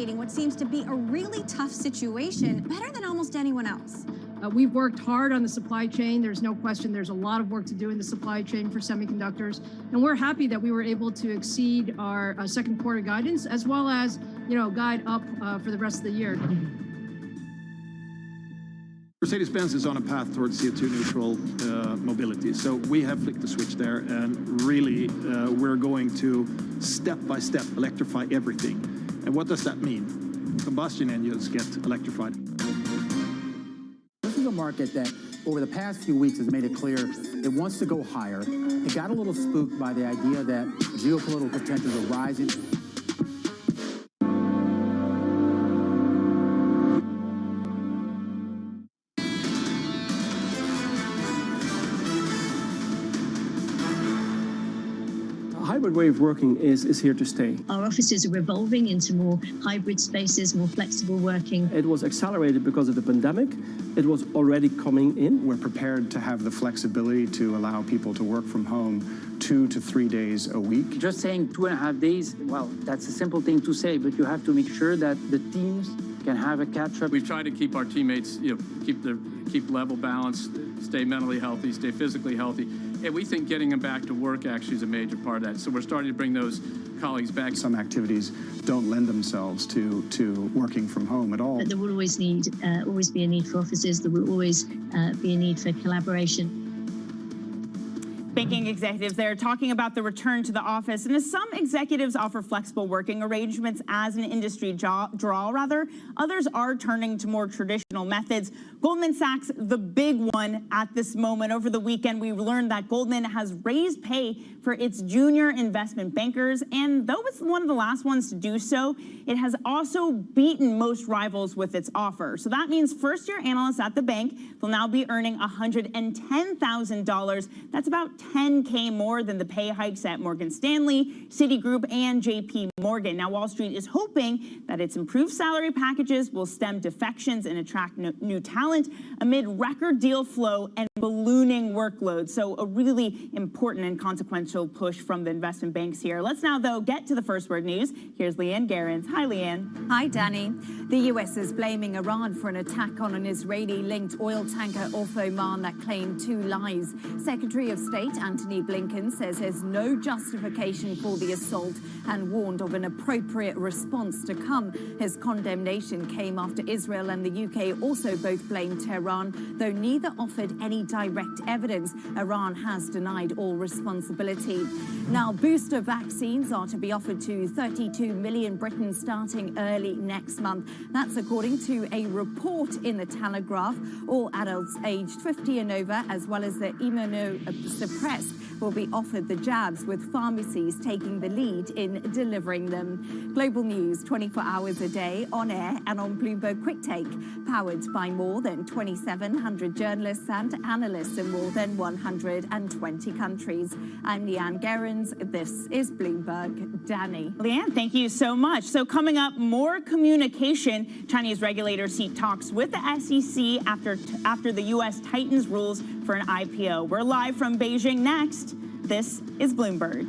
What seems to be a really tough situation better than almost anyone else. We've worked hard on the supply chain. There's no question there's a lot of work to do in the supply chain for semiconductors. And we're happy that we were able to exceed our second quarter guidance, as well as, guide up for the rest of the year. Mercedes-Benz is on a path towards CO2 neutral mobility. So we have flicked the switch there, and really we're going to step by step electrify everything. And what does that mean? Combustion engines get electrified. This is a market that over the past few weeks has made it clear it wants to go higher. It got a little spooked by the idea that geopolitical tensions are rising. Hybrid way of working is here to stay. Our offices are evolving into more hybrid spaces, more flexible working. It was accelerated because of the pandemic. It was already coming in. We're prepared to have the flexibility to allow people to work from home 2 to 3 days a week. Just saying 2.5 days, well, that's a simple thing to say, but you have to make sure that the teams can have a catch-up. We've tried to keep our teammates, keep level balance, stay mentally healthy, stay physically healthy. And we think getting them back to work actually is a major part of that. So we're starting to bring those colleagues back. Some activities don't lend themselves to working from home at all. But there will always be a need for offices. There will always be a need for collaboration. Banking executives there talking about the return to the office. And as some executives offer flexible working arrangements as an industry draw, others are turning to more traditional methods. Goldman Sachs, the big one at this moment. Over the weekend, we learned that Goldman has raised pay for its junior investment bankers. And though it's one of the last ones to do so, it has also beaten most rivals with its offer. So that means first-year analysts at the bank will now be earning $110,000. That's about $10K more than the pay hikes at Morgan Stanley, Citigroup, and JP Morgan. Now, Wall Street is hoping that its improved salary packages will stem defections and attract new talent amid record deal flow and ballooning workload. So a really important and consequential push from the investment banks here. Let's now, though, get to the first word news. Here's Leanne Gerrans. Hi, Leanne. Hi, Danny. The U.S. is blaming Iran for an attack on an Israeli-linked oil tanker off Oman that claimed 2 lives. Secretary of State Antony Blinken says there's no justification for the assault and warned of an appropriate response to come. His condemnation came after Israel and the UK also both blamed Tehran, though neither offered any direct evidence. Iran has denied all responsibility. Now, booster vaccines are to be offered to 32 million Britons starting early next month. That's according to a report in the Telegraph. All adults aged 50 and over, as well as the immunosuppressed, will be offered the jabs, with pharmacies taking the lead in delivering them. Global news 24 hours a day, on air and on Bloomberg Quick Take, powered by more than 2,700 journalists and analysts in more than 120 countries. I'm Leanne Gerrans. This is Bloomberg. Danny. Leanne, thank you so much. So coming up, more communication. Chinese regulators seek talks with the SEC after the U.S. tightens rules for an IPO. We're live from Beijing next. This is Bloomberg.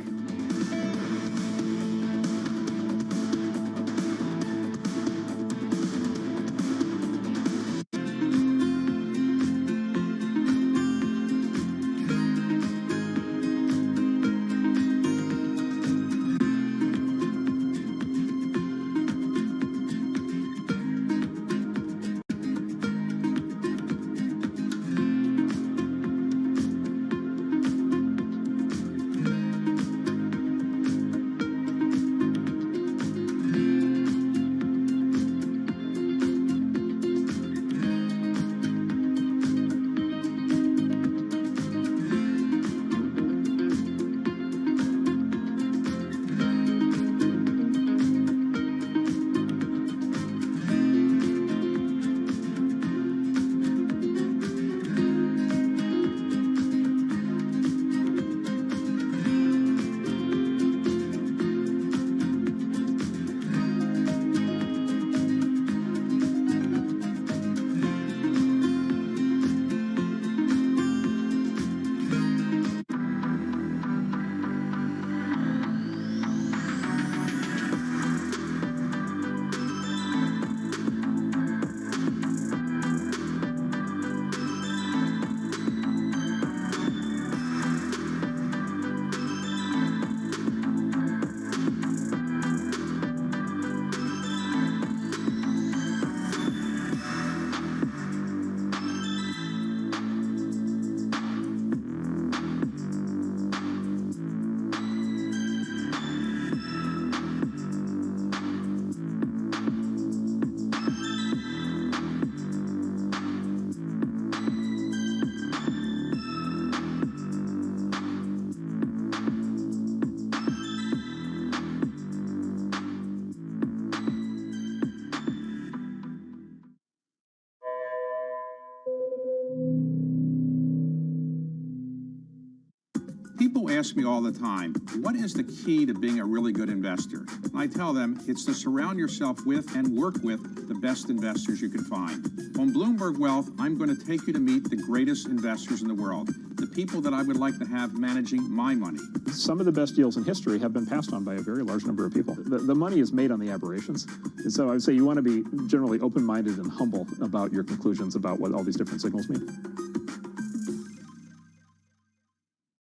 People ask me all the time, what is the key to being a really good investor? And I tell them it's to surround yourself with and work with the best investors you can find. On Bloomberg Wealth, I'm going to take you to meet the greatest investors in the world, the people that I would like to have managing my money. Some of the best deals in history have been passed on by a very large number of people. The money is made on the aberrations. And so I would say you want to be generally open-minded and humble about your conclusions about what all these different signals mean.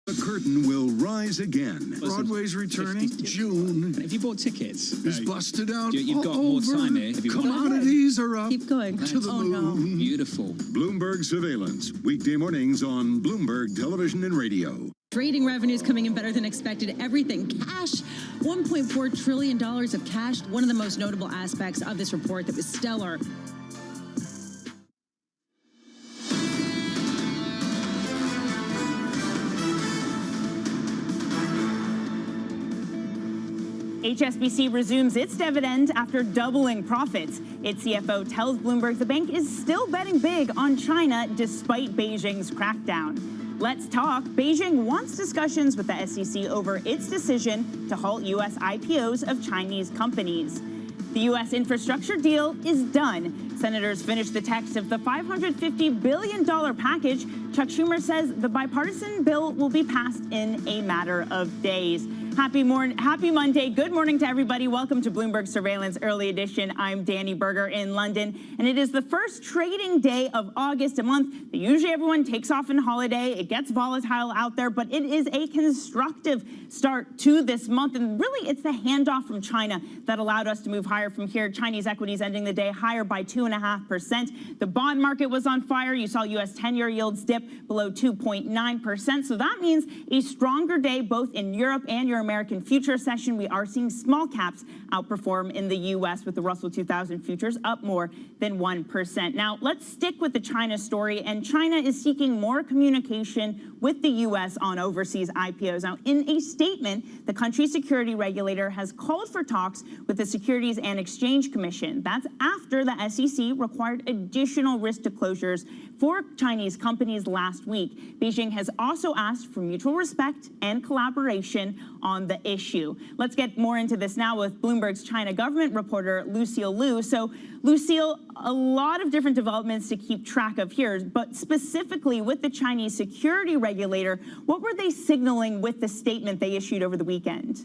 The curtain will rise again. Broadway's returning June. If you bought tickets, It's busted out. You've got more time here. If you want. Commodities are up. Keep going. To the moon. Beautiful. Bloomberg Surveillance, weekday mornings on Bloomberg Television and Radio. Trading revenues coming in better than expected. Everything. Cash, $1.4 trillion of cash. One of the most notable aspects of this report that was stellar. HSBC resumes its dividend after doubling profits. Its CFO tells Bloomberg the bank is still betting big on China despite Beijing's crackdown. Let's talk. Beijing wants discussions with the SEC over its decision to halt U.S. IPOs of Chinese companies. The U.S. infrastructure deal is done. Senators finished the text of the $550 billion package. Chuck Schumer says the bipartisan bill will be passed in a matter of days. Happy Monday. Good morning to everybody. Welcome to Bloomberg Surveillance Early Edition. I'm Danny Berger in London, and it is the first trading day of August, a month that usually everyone takes off on holiday. It gets volatile out there, but it is a constructive start to this month, and really it's the handoff from China that allowed us to move higher from here. Chinese equities ending the day higher by 2.5%. The bond market was on fire. You saw U.S. 10-year yields dip below 2.9%, so that means a stronger day both in Europe and your American future session. We are seeing small caps outperform in the U.S. with the Russell 2000 futures up more than 1%. Now, let's stick with the China story, and China is seeking more communication with the U.S. on overseas IPOs. Now, in a statement, the country's security regulator has called for talks with the Securities and Exchange Commission. That's after the SEC required additional risk disclosures for Chinese companies last week. Beijing has also asked for mutual respect and collaboration on the issue. Let's get more into this now with Bloomberg's China government reporter, Lucille Liu. So, Lucille, a lot of different developments to keep track of here, but specifically with the Chinese security regulator, what were they signaling with the statement they issued over the weekend?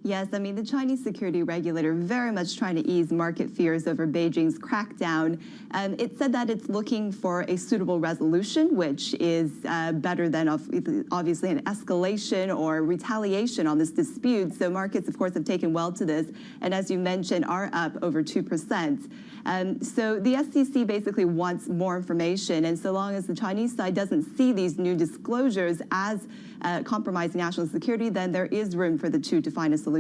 Yes, I mean, the Chinese security regulator very much trying to ease market fears over Beijing's crackdown. It said that it's looking for a suitable resolution, which is better than obviously an escalation or retaliation on this dispute. So markets, of course, have taken well to this, and as you mentioned, are up over 2%. So the SEC basically wants more information, and so long as the Chinese side doesn't see these new disclosures as compromising national security, then there is room for the two to find a solution.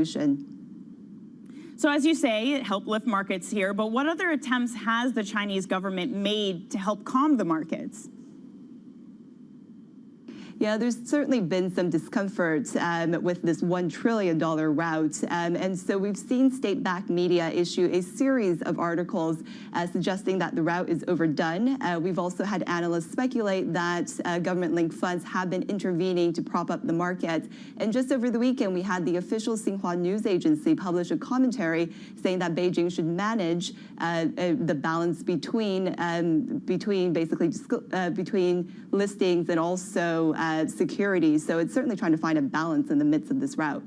So as you say, it helped lift markets here, but what other attempts has the Chinese government made to help calm the markets? Yeah, there's certainly been some discomfort with this $1 trillion route. And so we've seen state-backed media issue a series of articles suggesting that the route is overdone. We've also had analysts speculate that government-linked funds have been intervening to prop up the market. And just over the weekend, we had the official Xinhua news agency publish a commentary saying that Beijing should manage the balance between listings and also security. So it's certainly trying to find a balance in the midst of this route.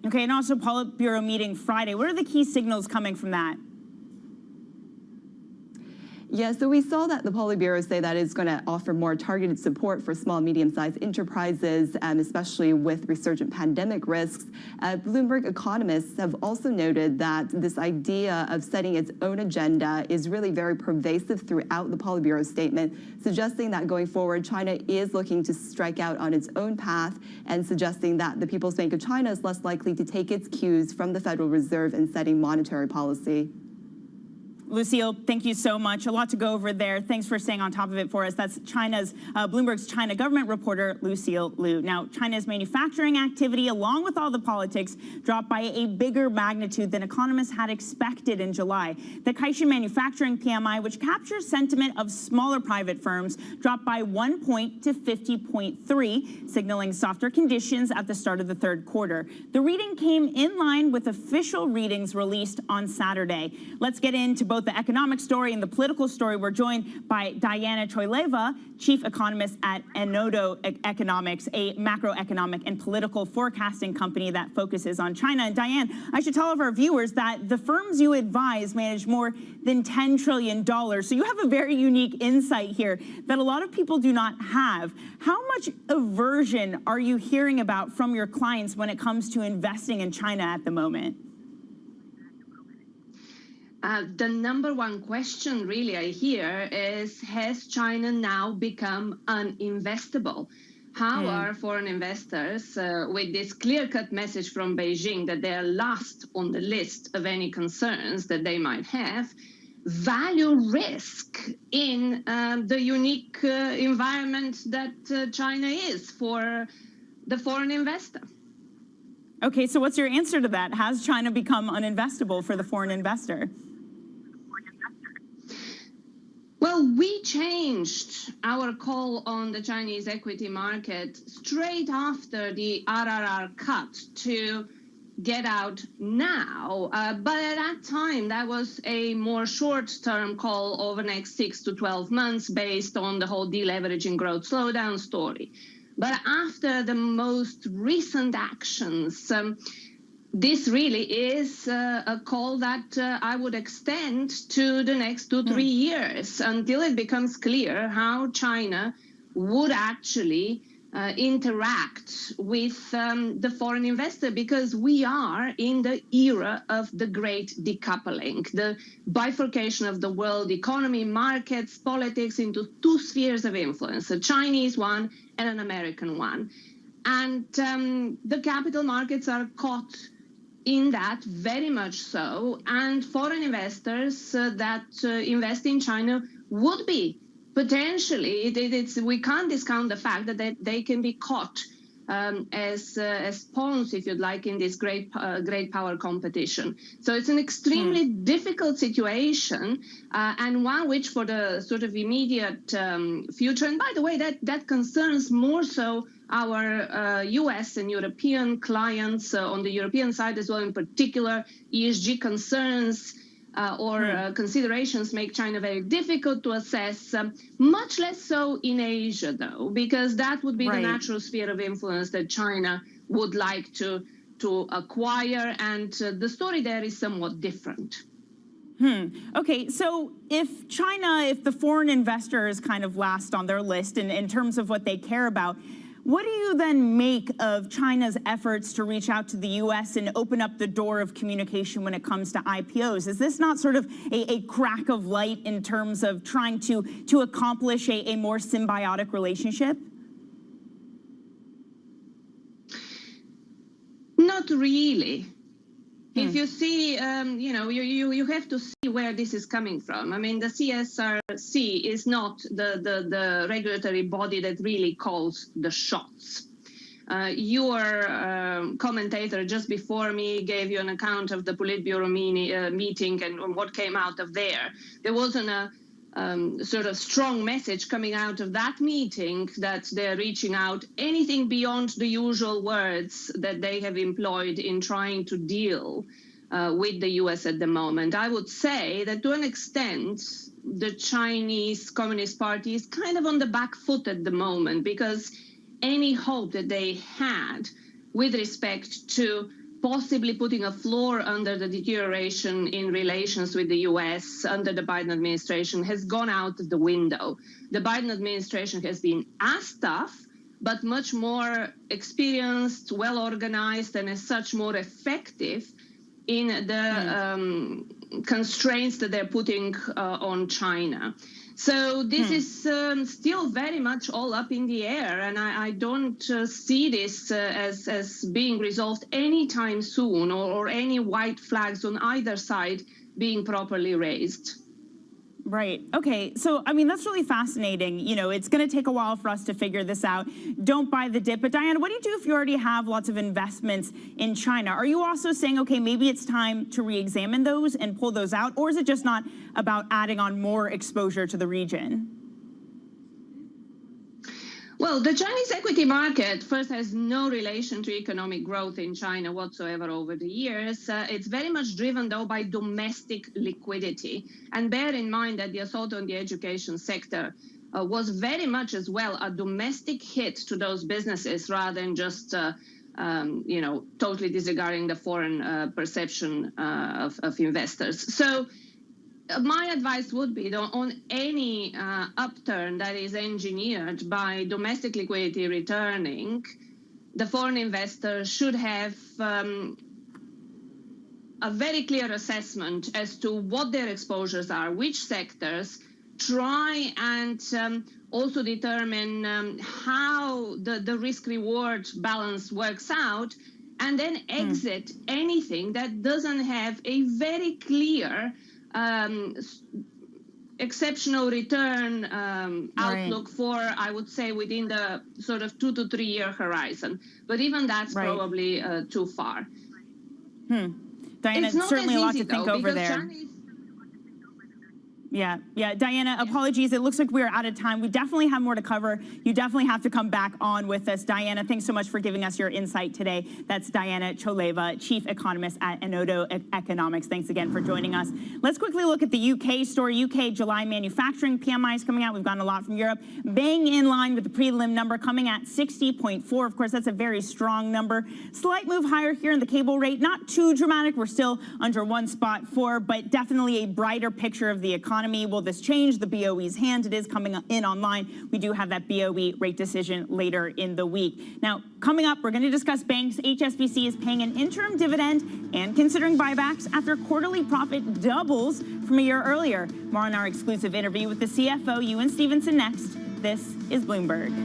Okay, and also Politburo meeting Friday. What are the key signals coming from that? Yeah, so we saw that the Politburo say that it's going to offer more targeted support for small, medium-sized enterprises, especially with resurgent pandemic risks. Bloomberg economists have also noted that this idea of setting its own agenda is really very pervasive throughout the Politburo statement, suggesting that going forward, China is looking to strike out on its own path and suggesting that the People's Bank of China is less likely to take its cues from the Federal Reserve in setting monetary policy. Lucille, thank you so much. A lot to go over there. Thanks for staying on top of it for us. That's Bloomberg's China government reporter, Lucille Liu. Now, China's manufacturing activity, along with all the politics, dropped by a bigger magnitude than economists had expected in July. The Caixin manufacturing PMI, which captures sentiment of smaller private firms, dropped by 1 point to 50.3, signaling softer conditions at the start of the third quarter. The reading came in line with official readings released on Saturday. Let's get into both the economic story and the political story. We're joined by Diana Choileva, chief economist at Enodo Economics, a macroeconomic and political forecasting company that focuses on China. And Diane, I should tell all of our viewers that the firms you advise manage more than $10 trillion. So you have a very unique insight here that a lot of people do not have. How much aversion are you hearing about from your clients when it comes to investing in China at the moment? The number one question really I hear is, has China now become uninvestable? How are foreign investors, with this clear-cut message from Beijing that they are last on the list of any concerns that they might have, value risk in the unique environment that China is for the foreign investor? Okay, so what's your answer to that? Has China become uninvestable for the foreign investor? Well, we changed our call on the Chinese equity market straight after the RRR cut to get out now. But at that time, that was a more short-term call over the next 6 to 12 months based on the whole deleveraging growth slowdown story. But after the most recent actions, this really is a call that I would extend to the next 2 to 3 years until it becomes clear how China would actually interact with the foreign investor, because we are in the era of the great decoupling, the bifurcation of the world economy, markets, politics into two spheres of influence, a Chinese one and an American one. And the capital markets are caught in that, very much so, and foreign investors that invest in China would be potentially, we can't discount the fact that they can be caught as pawns, if you'd like, in this great power competition. So it's an extremely difficult situation, and one which for the sort of immediate future, and by the way, that concerns more so our US and European clients on the European side as well, in particular. ESG concerns or considerations make China very difficult to assess, much less so in Asia, though, because that would be the natural sphere of influence that China would like to acquire, and the story there is somewhat different. Okay, so if the foreign investor is kind of last on their list in terms of what they care about, what do you then make of China's efforts to reach out to the U.S. and open up the door of communication when it comes to IPOs? Is this not sort of a crack of light in terms of trying to accomplish a more symbiotic relationship? Not really. If you see, you have to see where this is coming from. I mean, the CSRC is not the regulatory body that really calls the shots. Your commentator just before me gave you an account of the Politburo meeting and what came out of there. There wasn't a sort of strong message coming out of that meeting that they're reaching out anything beyond the usual words that they have employed in trying to deal with the US at the moment. I would say that to an extent, the Chinese Communist Party is kind of on the back foot at the moment, because any hope that they had with respect to possibly putting a floor under the deterioration in relations with the US under the Biden administration has gone out of the window. The Biden administration has been as tough, but much more experienced, well-organized, and as such more effective in the constraints that they're putting on China. So this is still very much all up in the air, and I don't see this as being resolved anytime soon, or any white flags on either side being properly raised. Right. Okay. So, I mean, that's really fascinating. You know, it's going to take a while for us to figure this out. Don't buy the dip. But Diana, what do you do if you already have lots of investments in China? Are you also saying, okay, maybe it's time to re-examine those and pull those out? Or is it just not about adding on more exposure to the region? Well, the Chinese equity market first has no relation to economic growth in China whatsoever over the years. It's very much driven, though, by domestic liquidity. And bear in mind that the assault on the education sector was very much as well a domestic hit to those businesses, rather than just, totally disregarding the foreign perception of investors. So my advice would be, though, on any upturn that is engineered by domestic liquidity returning, the foreign investor should have a very clear assessment as to what their exposures are, which sectors, try and also determine how the risk-reward balance works out, and then exit anything that doesn't have a very clear exceptional return outlook for, I would say, within the sort of 2 to 3 year horizon. But even that's probably too far. Diana, It's not certainly as a lot easy, to think though, over because there. Yeah. Diana, apologies. It looks like we're out of time. We definitely have more to cover. You definitely have to come back on with us. Diana, thanks so much for giving us your insight today. That's Diana Choleva, Chief Economist at Enodo Economics. Thanks again for joining us. Let's quickly look at the UK story. UK July manufacturing PMI is coming out. We've gotten a lot from Europe. Bang in line with the prelim number coming at 60.4. Of course, that's a very strong number. Slight move higher here in the cable rate. Not too dramatic. We're still under 1.4, but definitely a brighter picture of the economy. Will this change the BOE's hand? It is coming in online. We do have that BOE rate decision later in the week. Now, coming up, we're going to discuss banks. HSBC is paying an interim dividend and considering buybacks after quarterly profit doubles from a year earlier. More on our exclusive interview with the CFO, Ewan Stevenson, next. This is Bloomberg.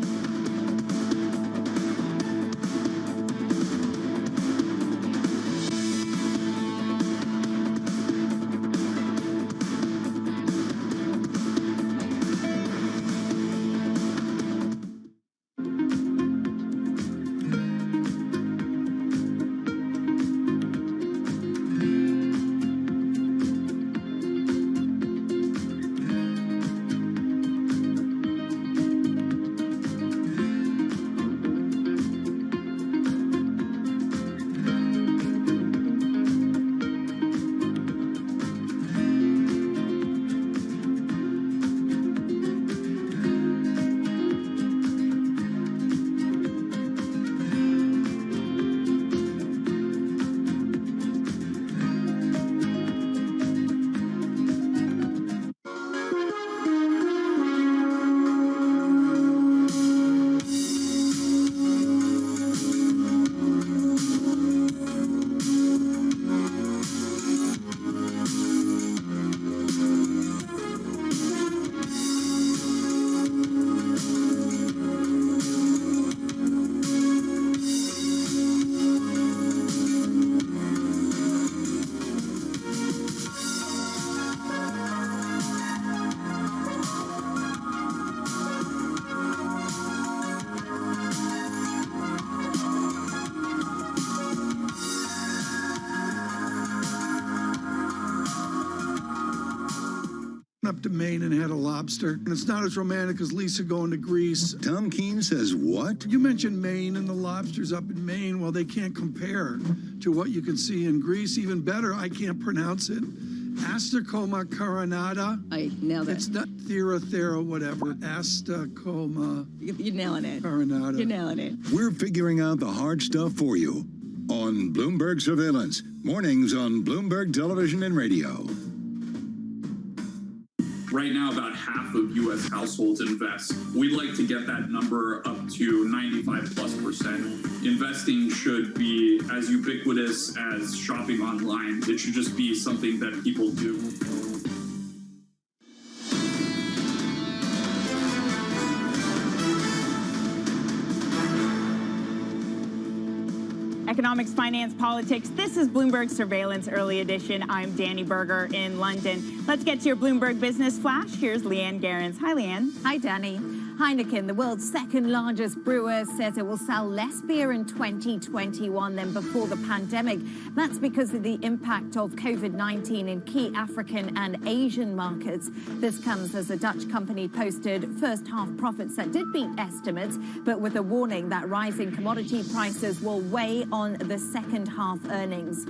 Up to Maine and had a lobster, and it's not as romantic as Lisa going to Greece. Tom Keene says what? You mentioned Maine and the lobsters up in Maine. Well, they can't compare to what you can see in Greece. Even better, I can't pronounce it. Astracoma carinata. I nailed it. It's not thera, whatever. Astracoma. You're nailing it. Carinata. You're nailing it. We're figuring out the hard stuff for you on Bloomberg Surveillance. Mornings on Bloomberg Television and Radio. Right now, about half of U.S. households invest. We'd like to get that number up to 95+%. Investing should be as ubiquitous as shopping online. It should just be something that people do. Economics, finance, politics. This is Bloomberg Surveillance Early Edition. I'm Danny Berger in London. Let's get to your Bloomberg Business Flash. Here's Leanne Gerrans. Hi, Leanne. Hi, Danny. Heineken, the world's second largest brewer, says it will sell less beer in 2021 than before the pandemic. That's because of the impact of COVID-19 in key African and Asian markets. This comes as the Dutch company posted first half profits that did beat estimates, but with a warning that rising commodity prices will weigh on the second half earnings.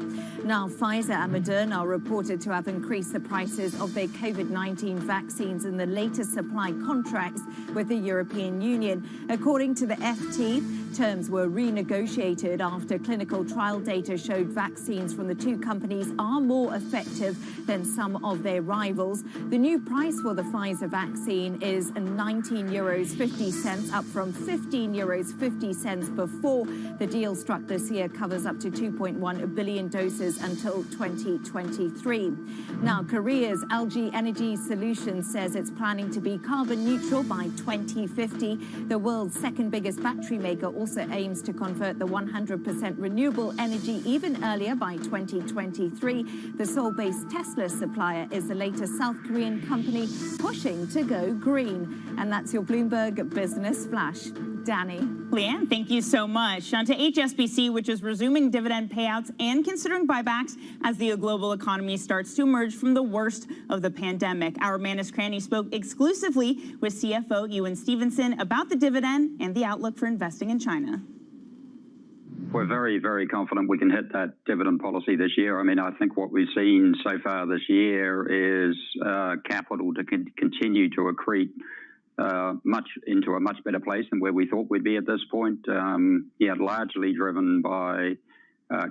Now, Pfizer and Moderna are reported to have increased the prices purchases of their COVID-19 vaccines in the latest supply contracts with the European Union. According to the FT, terms were renegotiated after clinical trial data showed vaccines from the two companies are more effective than some of their rivals. The new price for the Pfizer vaccine is €19.50, up from €15.50 before. The deal struck this year covers up to 2.1 billion doses until 2023. Now, Korea's LG Energy Solutions says it's planning to be carbon neutral by 2050. The world's second biggest battery maker also aims to convert the 100% renewable energy even earlier by 2023. The Seoul-based Tesla supplier is the latest South Korean company pushing to go green. And that's your Bloomberg Business Flash. Danny. Leanne, thank you so much. On to HSBC, which is resuming dividend payouts and considering buybacks as the global economy starts to emerge from the worst of the pandemic. Our Manus Cranny spoke exclusively with CFO Ewan Stevenson about the dividend and the outlook for investing in China. We're very, very confident we can hit that dividend policy this year. I mean, I think what we've seen so far this year is capital to continue to accrete into a much better place than where we thought we'd be at this point. Largely driven by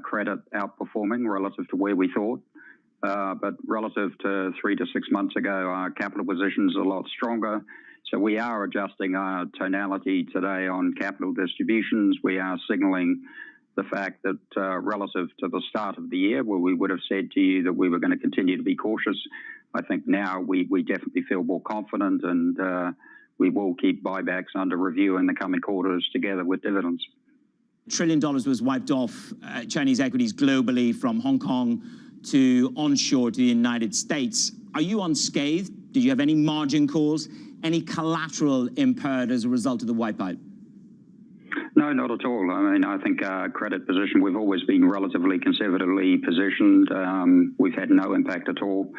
credit outperforming relative to where we thought. But relative to 3 to 6 months ago, our capital position is a lot stronger. So we are adjusting our tonality today on capital distributions. We are signaling the fact that relative to the start of the year, where we would have said to you that we were going to continue to be cautious, I think now we definitely feel more confident, and we will keep buybacks under review in the coming quarters together with dividends. $1 trillion was wiped off Chinese equities globally from Hong Kong to onshore to the United States. Are you unscathed? Did you have any margin calls? Any collateral impaired as a result of the wipeout? No, not at all. I mean, I think our credit position, we've always been relatively conservatively positioned. We've had no impact at all.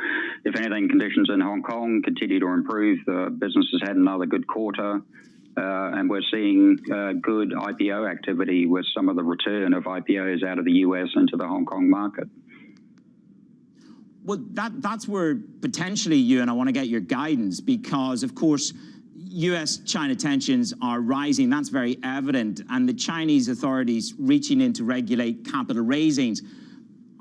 If anything, conditions in Hong Kong continue to improve. The business has had another good quarter, and we're seeing good IPO activity with some of the return of IPOs out of the US into the Hong Kong market. Well, that's where potentially you and I want to get your guidance, because, of course, US-China tensions are rising. That's very evident. And the Chinese authorities reaching in to regulate capital raisings.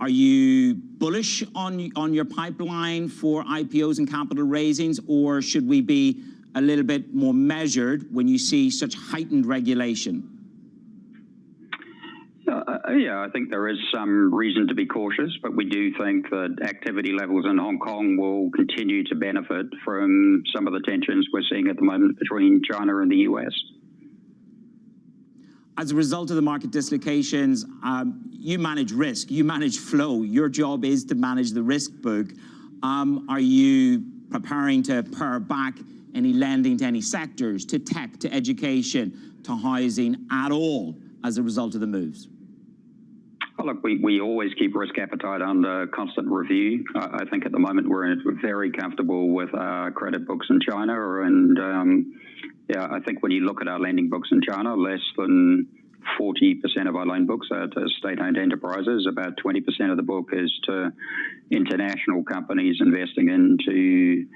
Are you bullish on your pipeline for IPOs and capital raisings, or should we be a little bit more measured when you see such heightened regulation? I think there is some reason to be cautious, but we do think that activity levels in Hong Kong will continue to benefit from some of the tensions we're seeing at the moment between China and the US. As a result of the market dislocations, you manage risk, you manage flow. Your job is to manage the risk book. Are you preparing to pare back any lending to any sectors, to tech, to education, to housing at all as a result of the moves? Well, look, we always keep risk appetite under constant review. I think at the moment we're very comfortable with our credit books in China. And I think when you look at our lending books in China, less than 40% of our loan books are to state-owned enterprises. About 20% of the book is to international companies investing into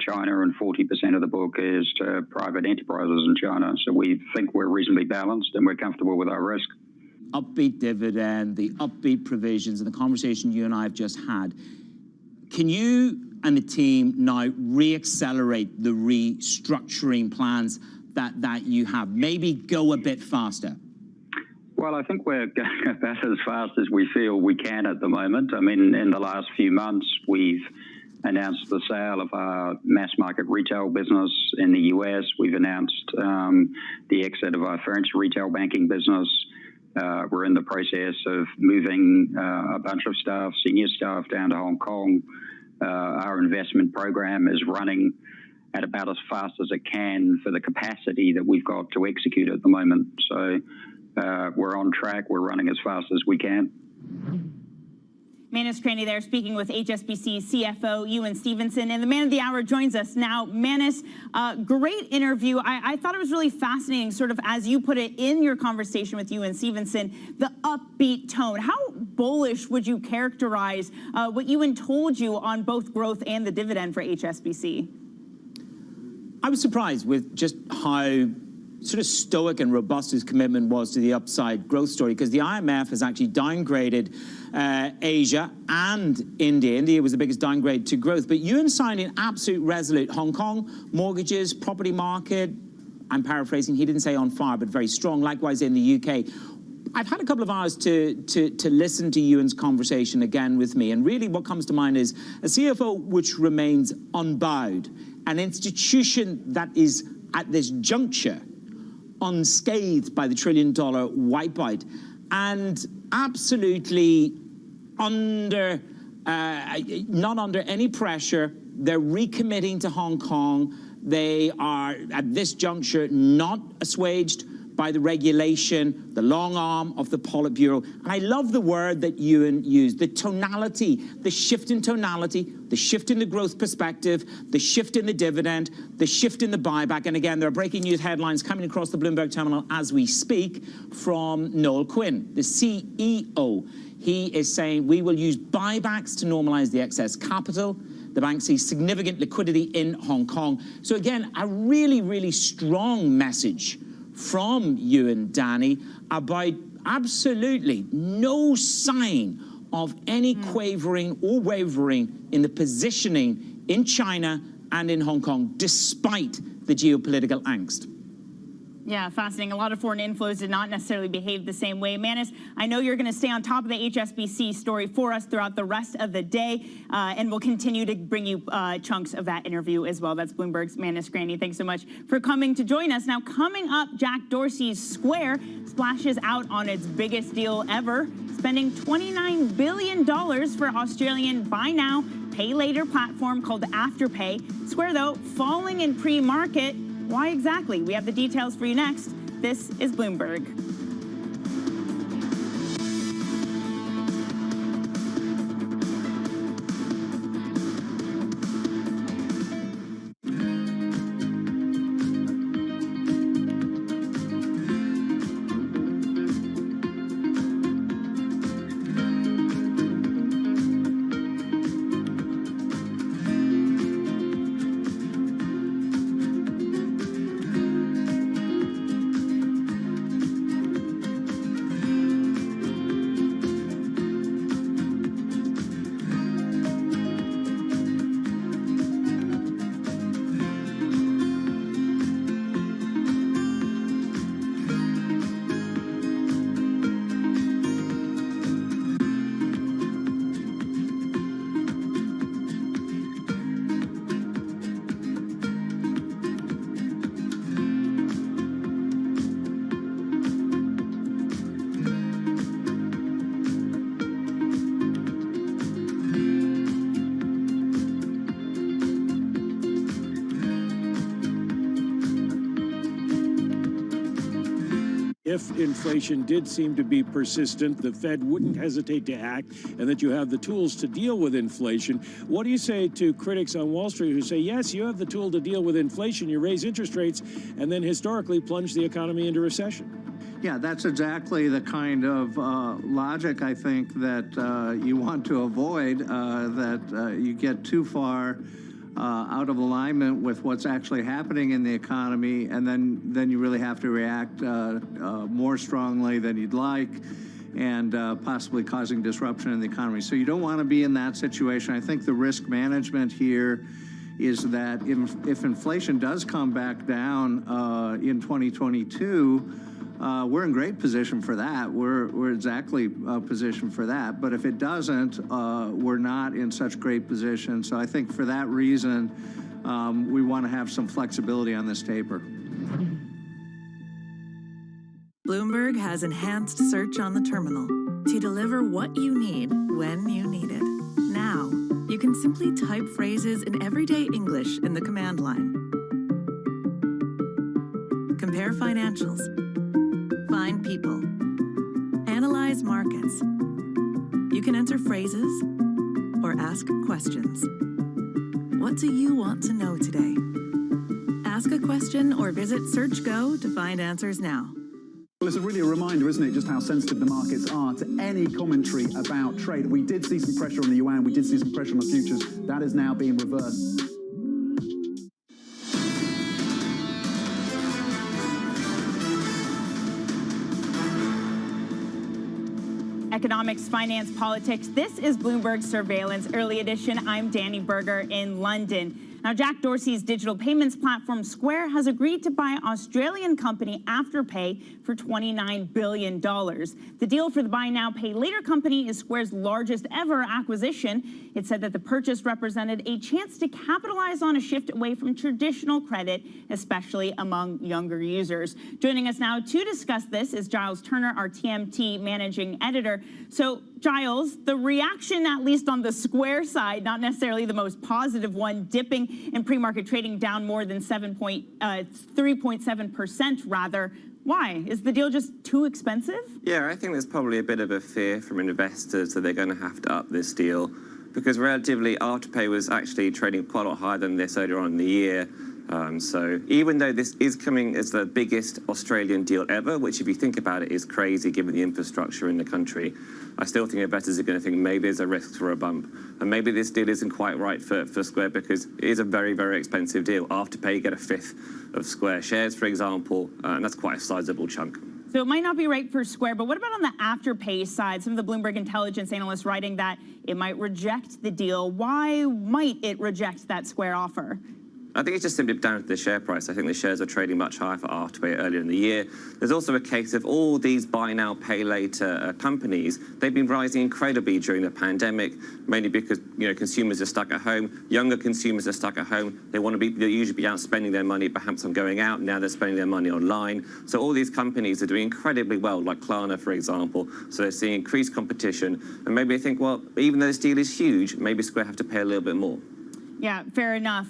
China, and 40% of the book is to private enterprises in China. So we think we're reasonably balanced and we're comfortable with our risk. Upbeat dividend, the upbeat provisions, and the conversation you and I have just had. Can you and the team now re-accelerate the restructuring plans that you have? Maybe go a bit faster? Well, I think we're going about as fast as we feel we can at the moment. I mean, in the last few months, we've announced the sale of our mass market retail business in the US. We've announced the exit of our French retail banking business. We're in the process of moving a bunch of staff, senior staff, down to Hong Kong. Our investment program is running at about as fast as it can for the capacity that we've got to execute at the moment. So we're on track. We're running as fast as we can. Manus Craney there speaking with HSBC CFO Ewan Stevenson, and the man of the hour joins us now. Manus, great interview. I thought it was really fascinating, sort of as you put it in your conversation with Ewan Stevenson, the upbeat tone. How bullish would you characterize what Ewan told you on both growth and the dividend for HSBC? I was surprised with just how sort of stoic and robust his commitment was to the upside growth story, because the IMF has actually downgraded Asia and India. India was the biggest downgrade to growth. But Ewan sounding absolute resolute. Hong Kong, mortgages, property market, I'm paraphrasing, he didn't say on fire, but very strong. Likewise in the UK. I've had a couple of hours to listen to Ewan's conversation again with me. And really what comes to mind is a CFO which remains unbowed, an institution that is at this juncture unscathed by the $1 trillion wipeout, and absolutely not under any pressure. They're recommitting to Hong Kong. They are, at this juncture, not assuaged by the regulation, the long arm of the Politburo. And I love the word that Ewan used, the tonality, the shift in tonality, the shift in the growth perspective, the shift in the dividend, the shift in the buyback. And again, there are breaking news headlines coming across the Bloomberg terminal as we speak from Noel Quinn, the CEO. He is saying we will use buybacks to normalize the excess capital. The bank sees significant liquidity in Hong Kong. So again, a really, really strong message from Ewan, Danny, about absolutely no sign of any quavering or wavering in the positioning in China and in Hong Kong, despite the geopolitical angst. Yeah, fascinating. A lot of foreign inflows did not necessarily behave the same way. Manus, I know you're going to stay on top of the HSBC story for us throughout the rest of the day, and we'll continue to bring you chunks of that interview as well. That's Bloomberg's Manus Craney. Thanks so much for coming to join us. Now, coming up, Jack Dorsey's Square splashes out on its biggest deal ever, spending $29 billion for Australian buy now, pay later platform called Afterpay. Square, though, falling in pre-market. Why exactly? We have the details for you next. This is Bloomberg. If inflation did seem to be persistent, the Fed wouldn't hesitate to act, and that you have the tools to deal with inflation. What do you say to critics on Wall Street who say, yes, you have the tool to deal with inflation, you raise interest rates, and then historically plunge the economy into recession? Yeah, that's exactly the kind of logic, I think, that you want to avoid, that you get too far out of alignment with what's actually happening in the economy, and then you really have to react more strongly than you'd like, and possibly causing disruption in the economy. So you don't want to be in that situation. I think the risk management here is that if inflation does come back down in 2022, we're in great position for that. We're exactly positioned for that. But if it doesn't, we're not in such great position. So I think for that reason, we want to have some flexibility on this taper. Bloomberg has enhanced search on the terminal to deliver what you need when you need it. Now, you can simply type phrases in everyday English in the command line. Compare financials. Find people, analyze markets, You can enter phrases or ask questions. What do you want to know today? Ask a question or visit SearchGo to find answers now. Well, it's really a reminder, isn't it, just how sensitive the markets are to any commentary about trade. We did see some pressure on the yuan, we did see some pressure on the futures. That is now being reversed. Economics, finance, politics. This is Bloomberg Surveillance Early Edition. I'm Danny Berger in London. Now, Jack Dorsey's digital payments platform Square has agreed to buy Australian company Afterpay for $29 billion. The deal for the buy now, pay later company is Square's largest ever acquisition. It said that the purchase represented a chance to capitalize on a shift away from traditional credit, especially among younger users. Joining us now to discuss this is Giles Turner, our TMT managing editor. So, Giles, the reaction, at least on the Square side, not necessarily the most positive one, dipping in pre-market trading down more than 3.7% rather. Why? Is the deal just too expensive? Yeah, I think there's probably a bit of a fear from investors that they're going to have to up this deal because relatively Afterpay was actually trading quite a lot higher than this earlier on in the year. So even though this is coming as the biggest Australian deal ever, which if you think about it is crazy given the infrastructure in the country, I still think investors are going to think maybe there's a risk for a bump. And maybe this deal isn't quite right for Square because it is a very, very expensive deal. Afterpay, you get a fifth of Square shares, for example, and that's quite a sizable chunk. So it might not be right for Square, but what about on the Afterpay side? Some of the Bloomberg intelligence analysts writing that it might reject the deal. Why might it reject that Square offer? I think it's just simply down to the share price. I think the shares are trading much higher for Afterpay earlier in the year. There's also a case of all these buy now, pay later companies. They've been rising incredibly during the pandemic, mainly because consumers are stuck at home. Younger consumers are stuck at home. They usually be out spending their money perhaps on going out. Now they're spending their money online. So all these companies are doing incredibly well, like Klarna, for example. So they're seeing increased competition. And maybe they think, well, even though this deal is huge, maybe Square have to pay a little bit more. Yeah, fair enough.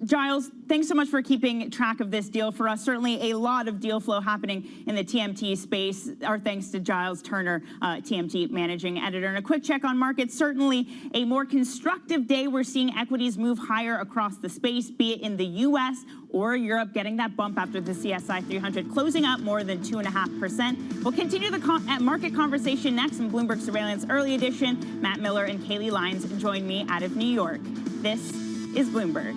Giles, thanks so much for keeping track of this deal for us. Certainly a lot of deal flow happening in the TMT space. Our thanks to Giles Turner, TMT managing editor. And a quick check on markets. Certainly a more constructive day. We're seeing equities move higher across the space, be it in the U.S. or Europe, getting that bump after the CSI 300 closing up more than 2.5%. We'll continue the market conversation next in Bloomberg Surveillance Early Edition. Matt Miller and Kaylee Lyons join me out of New York. This is Bloomberg.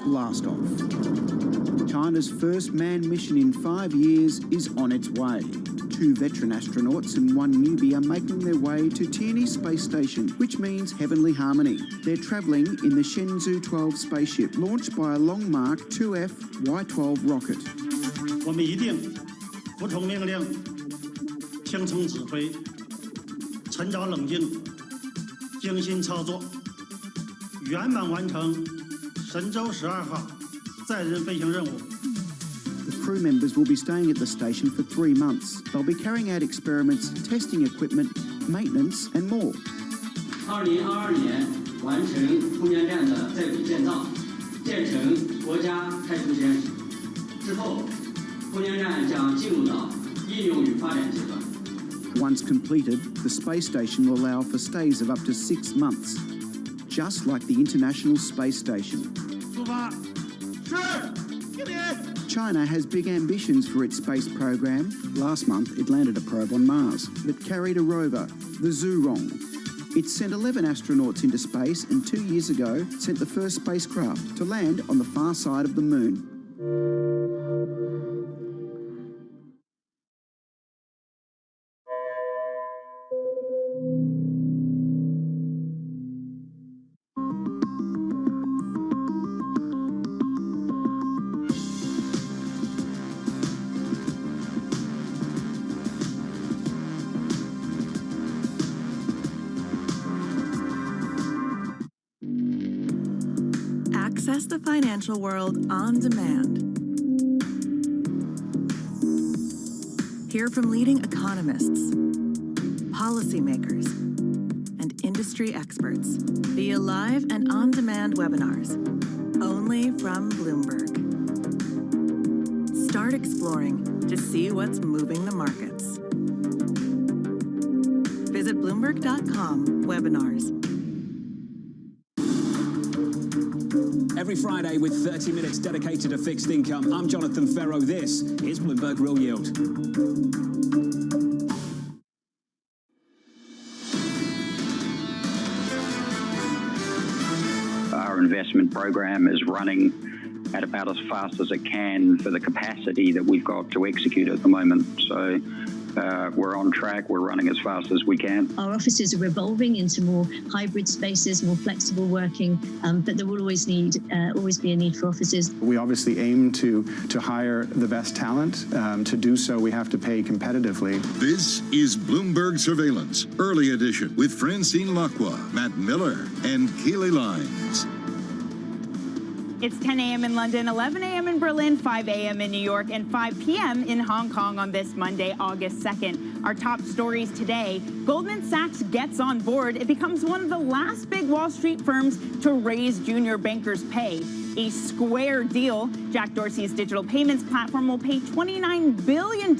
Blast off. China's first manned mission in 5 years is on its way. 2 veteran astronauts and 1 newbie are making their way to Tianyi Space Station, which means heavenly harmony. They're travelling in the Shenzhou 12 spaceship, launched by a Long Mark 2F Y12 rocket. 我们一定服从命令，听从指挥，沉着冷静，精心操作，圆满完成神舟12号载人飞行任务。 The crew members will be staying at the station for 3 months. They'll be carrying out experiments, testing equipment, maintenance, and more. 2022年完成空间站的在轨建造，建成国家太空实验室。之后，空间站将进入到应用与发展阶段。 Once completed, the space station will allow for stays of up to 6 months, just like the International Space Station. China has big ambitions for its space program. Last month, it landed a probe on Mars that carried a rover, the Zhurong. It sent 11 astronauts into space and 2 years ago sent the first spacecraft to land on the far side of the moon. Access the financial world on demand. Hear from leading economists, policymakers, and industry experts via live and on-demand webinars, only from Bloomberg. Start exploring to see what's moving the markets. Visit Bloomberg.com/webinars. Every Friday with 30 minutes dedicated to fixed income, I'm Jonathan Ferro. This is Bloomberg Real Yield. Our investment program is running at about as fast as it can for the capacity that we've got to execute at the moment. So we're on track. We're running as fast as we can. Our offices are evolving into more hybrid spaces, more flexible working, but there will always be a need for offices. We obviously aim to hire the best talent. To do so, we have to pay competitively. This is Bloomberg Surveillance, early edition, with Francine Lacqua, Matt Miller, and Keely Lines. It's 10 a.m. in London, 11 a.m. in Berlin, 5 a.m. in New York, and 5 p.m. in Hong Kong on this Monday, August 2nd. Our top stories today: Goldman Sachs gets on board. It becomes one of the last big Wall Street firms to raise junior bankers' pay. A square deal. Jack Dorsey's digital payments platform will pay $29 billion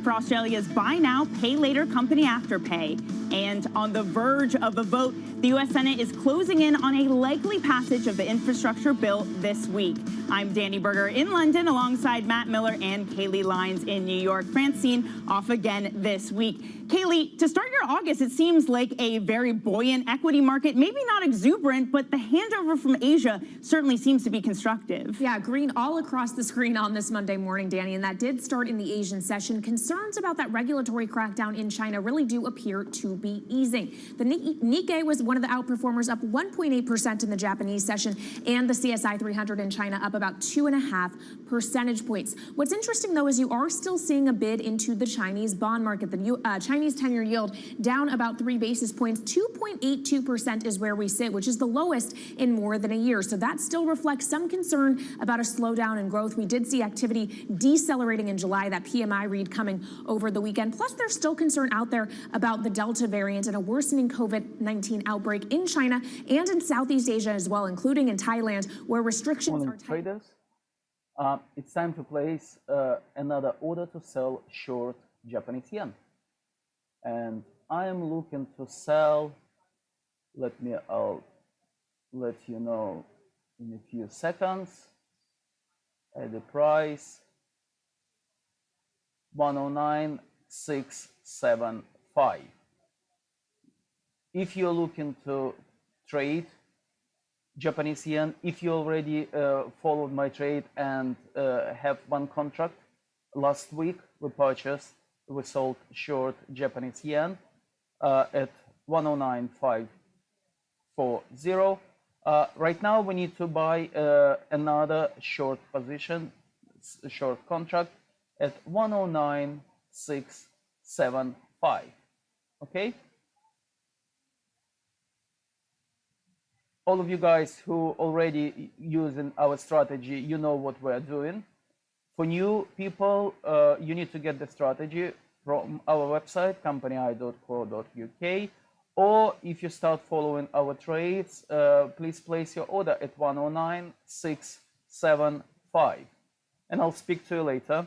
for Australia's buy now, pay later company Afterpay. And on the verge of a vote, the U.S. Senate is closing in on a likely passage of the infrastructure bill this week. I'm Danny Berger in London alongside Matt Miller and Kaylee Lines in New York. Francine off again this week. Kaylee, to start your August, it seems like a very buoyant equity market, maybe not exuberant, but the handover from Asia certainly seems to be constructive. Yeah, green all across the screen on this Monday morning, Danny, and that did start in the Asian session. Concerns about that regulatory crackdown in China really do appear to be easing. The Nikkei was one of the outperformers, up 1.8% in the Japanese session, and the CSI 300 in China up about 2.5 percentage points. What's interesting, though, is you are still seeing a bid into the Chinese bond market. The Chinese 10-year yield down about 3 basis points. 2.82% is where we sit, which is the lowest in more than a year. So that still reflects some concern about a slowdown in growth. We did see activity decelerating in July, that PMI read coming over the weekend. Plus, there's still concern out there about the Delta variant and a worsening COVID-19 outbreak in China and in Southeast Asia as well, including in Thailand, where restrictions are tight. Traders, it's time to place another order to sell short Japanese yen. And I am looking to sell, I'll let you know in a few seconds, at the price 109.675. If you're looking to trade Japanese yen, if you already followed my trade and have one contract, last week we sold short Japanese yen at 109.540. Right now we need to buy another short position, short contract at 109.675. Okay? All of you guys who already using our strategy, you know what we're doing. For new people, you need to get the strategy from our website, company.co.uk, Or if you start following our trades, please place your order at 109.675. And I'll speak to you later.